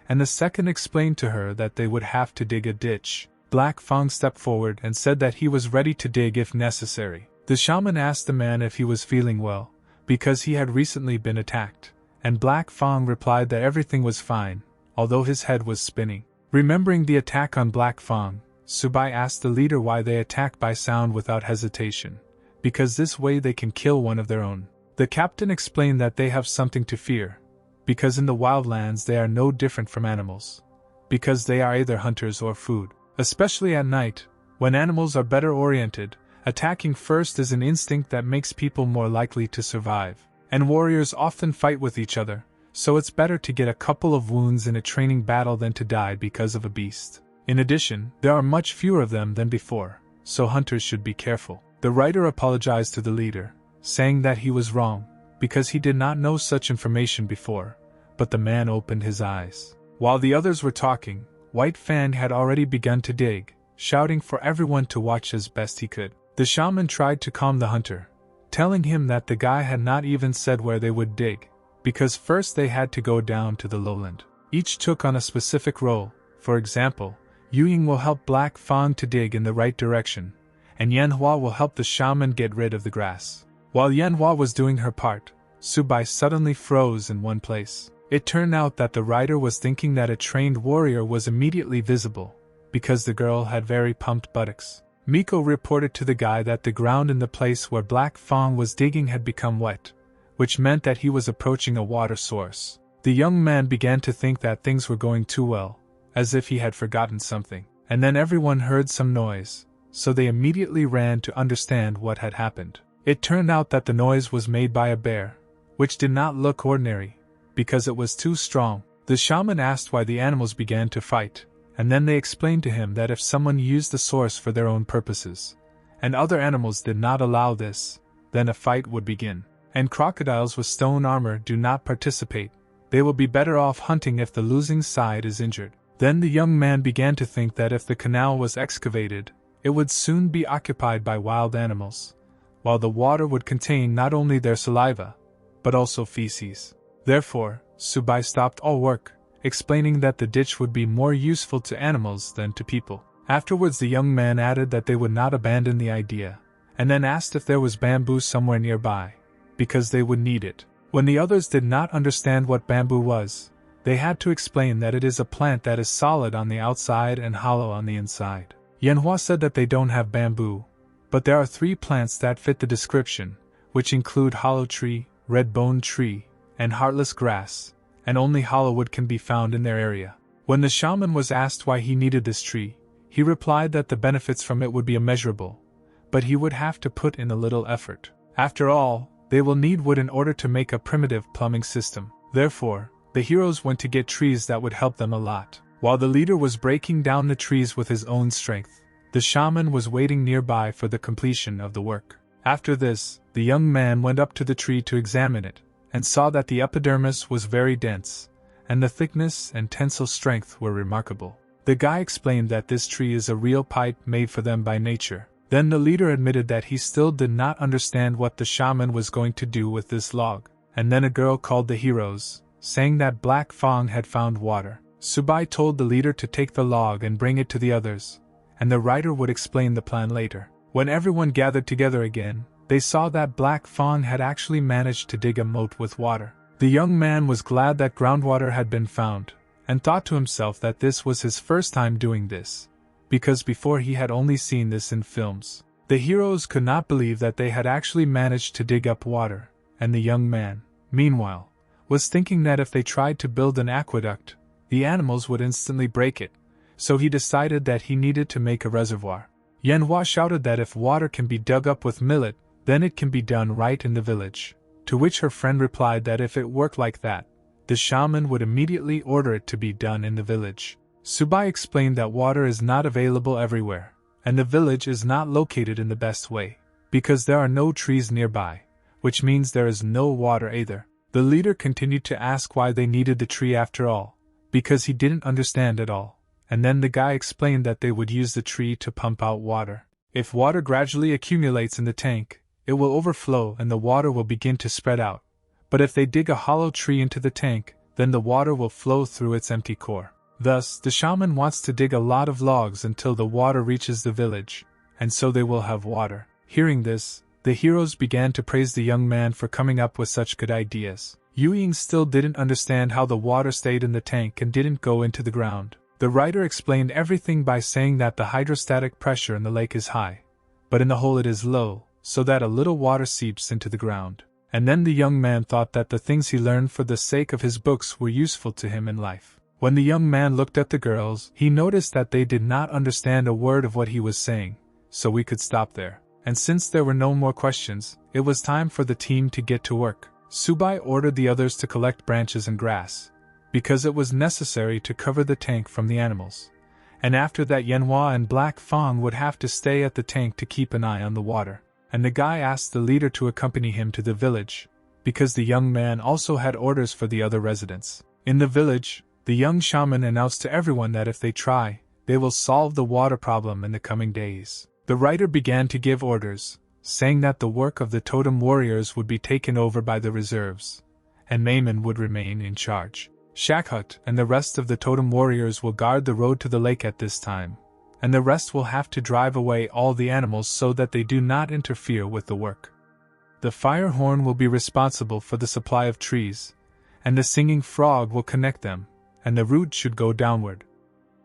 and the second explained to her that they would have to dig a ditch. Black Fang stepped forward and said that he was ready to dig if necessary. The shaman asked the man if he was feeling well, because he had recently been attacked, and Black Fang replied that everything was fine, although his head was spinning. Remembering the attack on Black Fang, Subai asked the leader why they attack by sound without hesitation, because this way they can kill one of their own. The captain explained that they have something to fear, because in the wildlands they are no different from animals, because they are either hunters or food. Especially at night, when animals are better oriented, attacking first is an instinct that makes people more likely to survive. And warriors often fight with each other, so it's better to get a couple of wounds in a training battle than to die because of a beast. In addition, there are much fewer of them than before, so hunters should be careful. The writer apologized to the leader, saying that he was wrong, because he did not know such information before, but the man opened his eyes. While the others were talking, White Fan had already begun to dig, shouting for everyone to watch as best he could. The shaman tried to calm the hunter, telling him that the guy had not even said where they would dig, because first they had to go down to the lowland. Each took on a specific role. For example, Yuying will help Black Fang to dig in the right direction, and Yanhua will help the shaman get rid of the grass. While Yanhua was doing her part, Subai suddenly froze in one place. It turned out that the writer was thinking that a trained warrior was immediately visible, because the girl had very pumped buttocks. Miko reported to the guy that the ground in the place where Black Fang was digging had become wet, which meant that he was approaching a water source. The young man began to think that things were going too well, as if he had forgotten something. And then everyone heard some noise, so they immediately ran to understand what had happened. It turned out that the noise was made by a bear, which did not look ordinary, because it was too strong. The shaman asked why the animals began to fight, and then they explained to him that if someone used the source for their own purposes, and other animals did not allow this, then a fight would begin. And crocodiles with stone armor do not participate. They will be better off hunting if the losing side is injured. Then the young man began to think that if the canal was excavated, it would soon be occupied by wild animals, while the water would contain not only their saliva, but also feces. Therefore, Subai stopped all work, explaining that the ditch would be more useful to animals than to people. Afterwards the young man added that they would not abandon the idea, and then asked if there was bamboo somewhere nearby, because they would need it. When the others did not understand what bamboo was, they had to explain that it is a plant that is solid on the outside and hollow on the inside. Yanhua said that they don't have bamboo, but there are 3 plants that fit the description, which include hollow tree, red bone tree, and heartless grass, and only hollow wood can be found in their area. When the shaman was asked why he needed this tree, he replied that the benefits from it would be immeasurable, but he would have to put in a little effort. After all, they will need wood in order to make a primitive plumbing system. Therefore, the heroes went to get trees that would help them a lot. While the leader was breaking down the trees with his own strength, the shaman was waiting nearby for the completion of the work. After this, the young man went up to the tree to examine it, and saw that the epidermis was very dense, and the thickness and tensile strength were remarkable. The guy explained that this tree is a real pipe made for them by nature. Then the leader admitted that he still did not understand what the shaman was going to do with this log. And then a girl called the heroes, saying that Black Fang had found water. Subai told the leader to take the log and bring it to the others, and the writer would explain the plan later. When everyone gathered together again, they saw that Black Fang had actually managed to dig a moat with water. The young man was glad that groundwater had been found, and thought to himself that this was his first time doing this, because before he had only seen this in films. The heroes could not believe that they had actually managed to dig up water, and the young man, meanwhile, was thinking that if they tried to build an aqueduct, the animals would instantly break it, so he decided that he needed to make a reservoir. Yanhua shouted that if water can be dug up with millet, then it can be done right in the village, to which her friend replied that if it worked like that, the shaman would immediately order it to be done in the village. Subai explained that water is not available everywhere, and the village is not located in the best way, because there are no trees nearby, which means there is no water either. The leader continued to ask why they needed the tree after all, because he didn't understand at all, and then the guy explained that they would use the tree to pump out water. If water gradually accumulates in the tank, it will overflow and the water will begin to spread out. But if they dig a hollow tree into the tank, then the water will flow through its empty core. Thus, the shaman wants to dig a lot of logs until the water reaches the village, and so they will have water. Hearing this, the heroes began to praise the young man for coming up with such good ideas. Yu still didn't understand how the water stayed in the tank and didn't go into the ground. The writer explained everything by saying that the hydrostatic pressure in the lake is high, but in the hole it is low, so that a little water seeps into the ground. And then the young man thought that the things he learned for the sake of his books were useful to him in life. When the young man looked at the girls, he noticed that they did not understand a word of what he was saying, so we could stop there. And since there were no more questions, it was time for the team to get to work. Subai ordered the others to collect branches and grass, because it was necessary to cover the tank from the animals. And after that, Yanhua and Black Fang would have to stay at the tank to keep an eye on the water. And the guy asked the leader to accompany him to the village, because the young man also had orders for the other residents. In the village, the young shaman announced to everyone that if they try, they will solve the water problem in the coming days. The writer began to give orders, saying that the work of the totem warriors would be taken over by the reserves, and Mayman would remain in charge. Shakhut and the rest of the totem warriors will guard the road to the lake at this time, and the rest will have to drive away all the animals so that they do not interfere with the work. The fire horn will be responsible for the supply of trees, and the singing frog will connect them, and the root should go downward,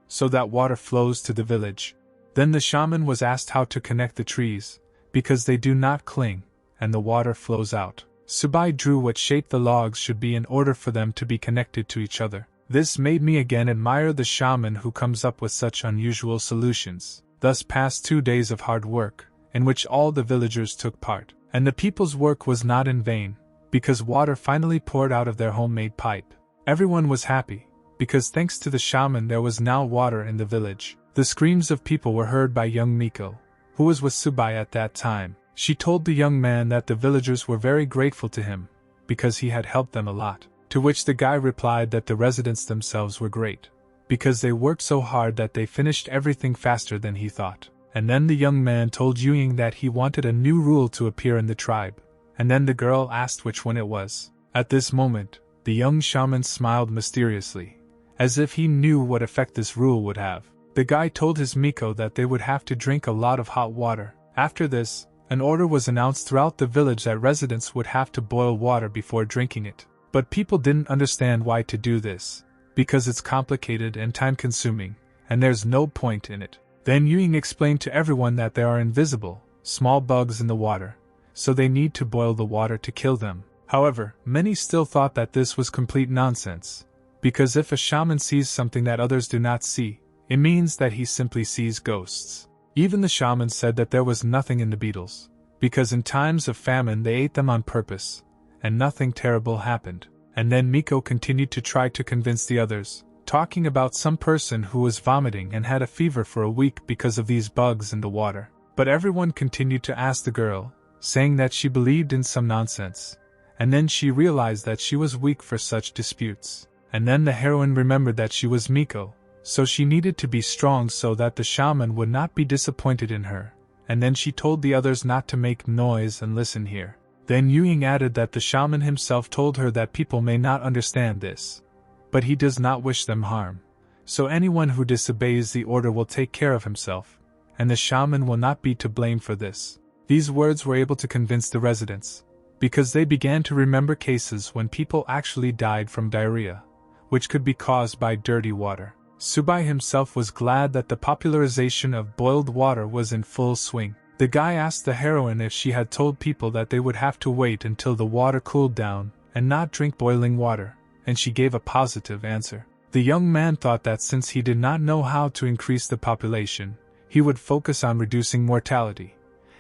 so that water flows to the village. Then the shaman was asked how to connect the trees, because they do not cling, and the water flows out. Subai drew what shape the logs should be in order for them to be connected to each other. This made me again admire the shaman who comes up with such unusual solutions. Thus passed 2 days of hard work, in which all the villagers took part. And the people's work was not in vain, because water finally poured out of their homemade pipe. Everyone was happy, because thanks to the shaman there was now water in the village. The screams of people were heard by young Miko, who was with Subai at that time. She told the young man that the villagers were very grateful to him, because he had helped them a lot. To which the guy replied that the residents themselves were great, because they worked so hard that they finished everything faster than he thought. And then the young man told Yuying that he wanted a new rule to appear in the tribe, and then the girl asked which one it was. At this moment, the young shaman smiled mysteriously, as if he knew what effect this rule would have. The guy told his Miko that they would have to drink a lot of hot water. After this, an order was announced throughout the village that residents would have to boil water before drinking it. But people didn't understand why to do this, because it's complicated and time-consuming, and there's no point in it. Then Yuying explained to everyone that there are invisible, small bugs in the water, so they need to boil the water to kill them. However, many still thought that this was complete nonsense, because if a shaman sees something that others do not see, it means that he simply sees ghosts. Even the shaman said that there was nothing in the beetles, because in times of famine they ate them on purpose, and nothing terrible happened. And then Miko continued to try to convince the others, talking about some person who was vomiting and had a fever for a week because of these bugs in the water. But everyone continued to ask the girl, saying that she believed in some nonsense, and then she realized that she was weak for such disputes. And then the heroine remembered that she was Miko, so she needed to be strong so that the shaman would not be disappointed in her, and then she told the others not to make noise and listen here. Then Yuying added that the shaman himself told her that people may not understand this, but he does not wish them harm, so anyone who disobeys the order will take care of himself, and the shaman will not be to blame for this. These words were able to convince the residents, because they began to remember cases when people actually died from diarrhea, which could be caused by dirty water. Subai himself was glad that the popularization of boiled water was in full swing. The guy asked the heroine if she had told people that they would have to wait until the water cooled down and not drink boiling water, and she gave a positive answer. The young man thought that since he did not know how to increase the population, he would focus on reducing mortality,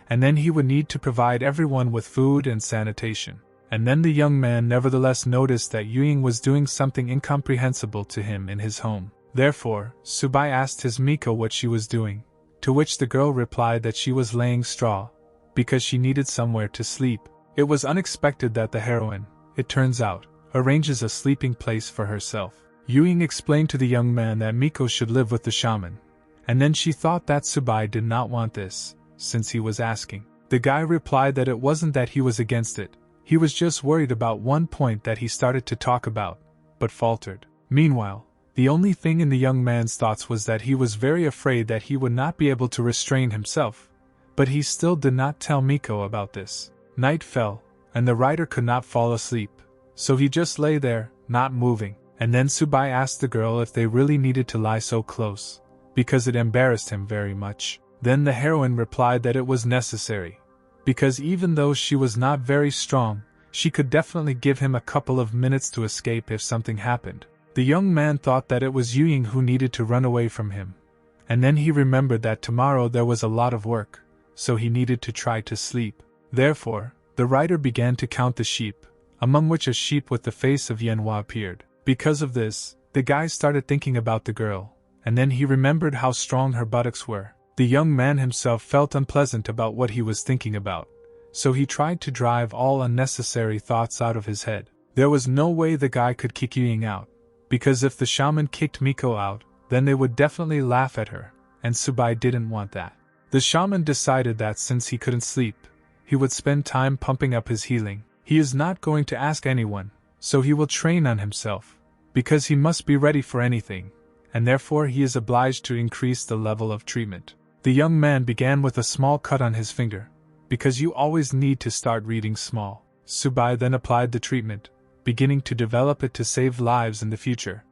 and then he would need to provide everyone with food and sanitation. And then the young man nevertheless noticed that Yuying was doing something incomprehensible to him in his home. Therefore, Subai asked his Miko what she was doing, to which the girl replied that she was laying straw, because she needed somewhere to sleep. It was unexpected that the heroine, it turns out, arranges a sleeping place for herself. Yuying explained to the young man that Miko should live with the shaman, and then she thought that Subai did not want this, since he was asking. The guy replied that it wasn't that he was against it, he was just worried about one point that he started to talk about, but faltered. Meanwhile, the only thing in the young man's thoughts was that he was very afraid that he would not be able to restrain himself, but he still did not tell Miko about this. Night fell, and the rider could not fall asleep, so he just lay there, not moving, and then Subai asked the girl if they really needed to lie so close, because it embarrassed him very much. Then the heroine replied that it was necessary, because even though she was not very strong, she could definitely give him a couple of minutes to escape if something happened. The young man thought that it was Yuying who needed to run away from him, and then he remembered that tomorrow there was a lot of work, so he needed to try to sleep. Therefore, the rider began to count the sheep, among which a sheep with the face of Manhwa appeared. Because of this, the guy started thinking about the girl, and then he remembered how strong her buttocks were. The young man himself felt unpleasant about what he was thinking about, so he tried to drive all unnecessary thoughts out of his head. There was no way the guy could kick Yuying out, because if the shaman kicked Miko out, then they would definitely laugh at her, and Subai didn't want that. The shaman decided that since he couldn't sleep, he would spend time pumping up his healing. He is not going to ask anyone, so he will train on himself, because he must be ready for anything, and therefore he is obliged to increase the level of treatment. The young man began with a small cut on his finger, because you always need to start reading small. Subai then applied the treatment, beginning to develop it to save lives in the future.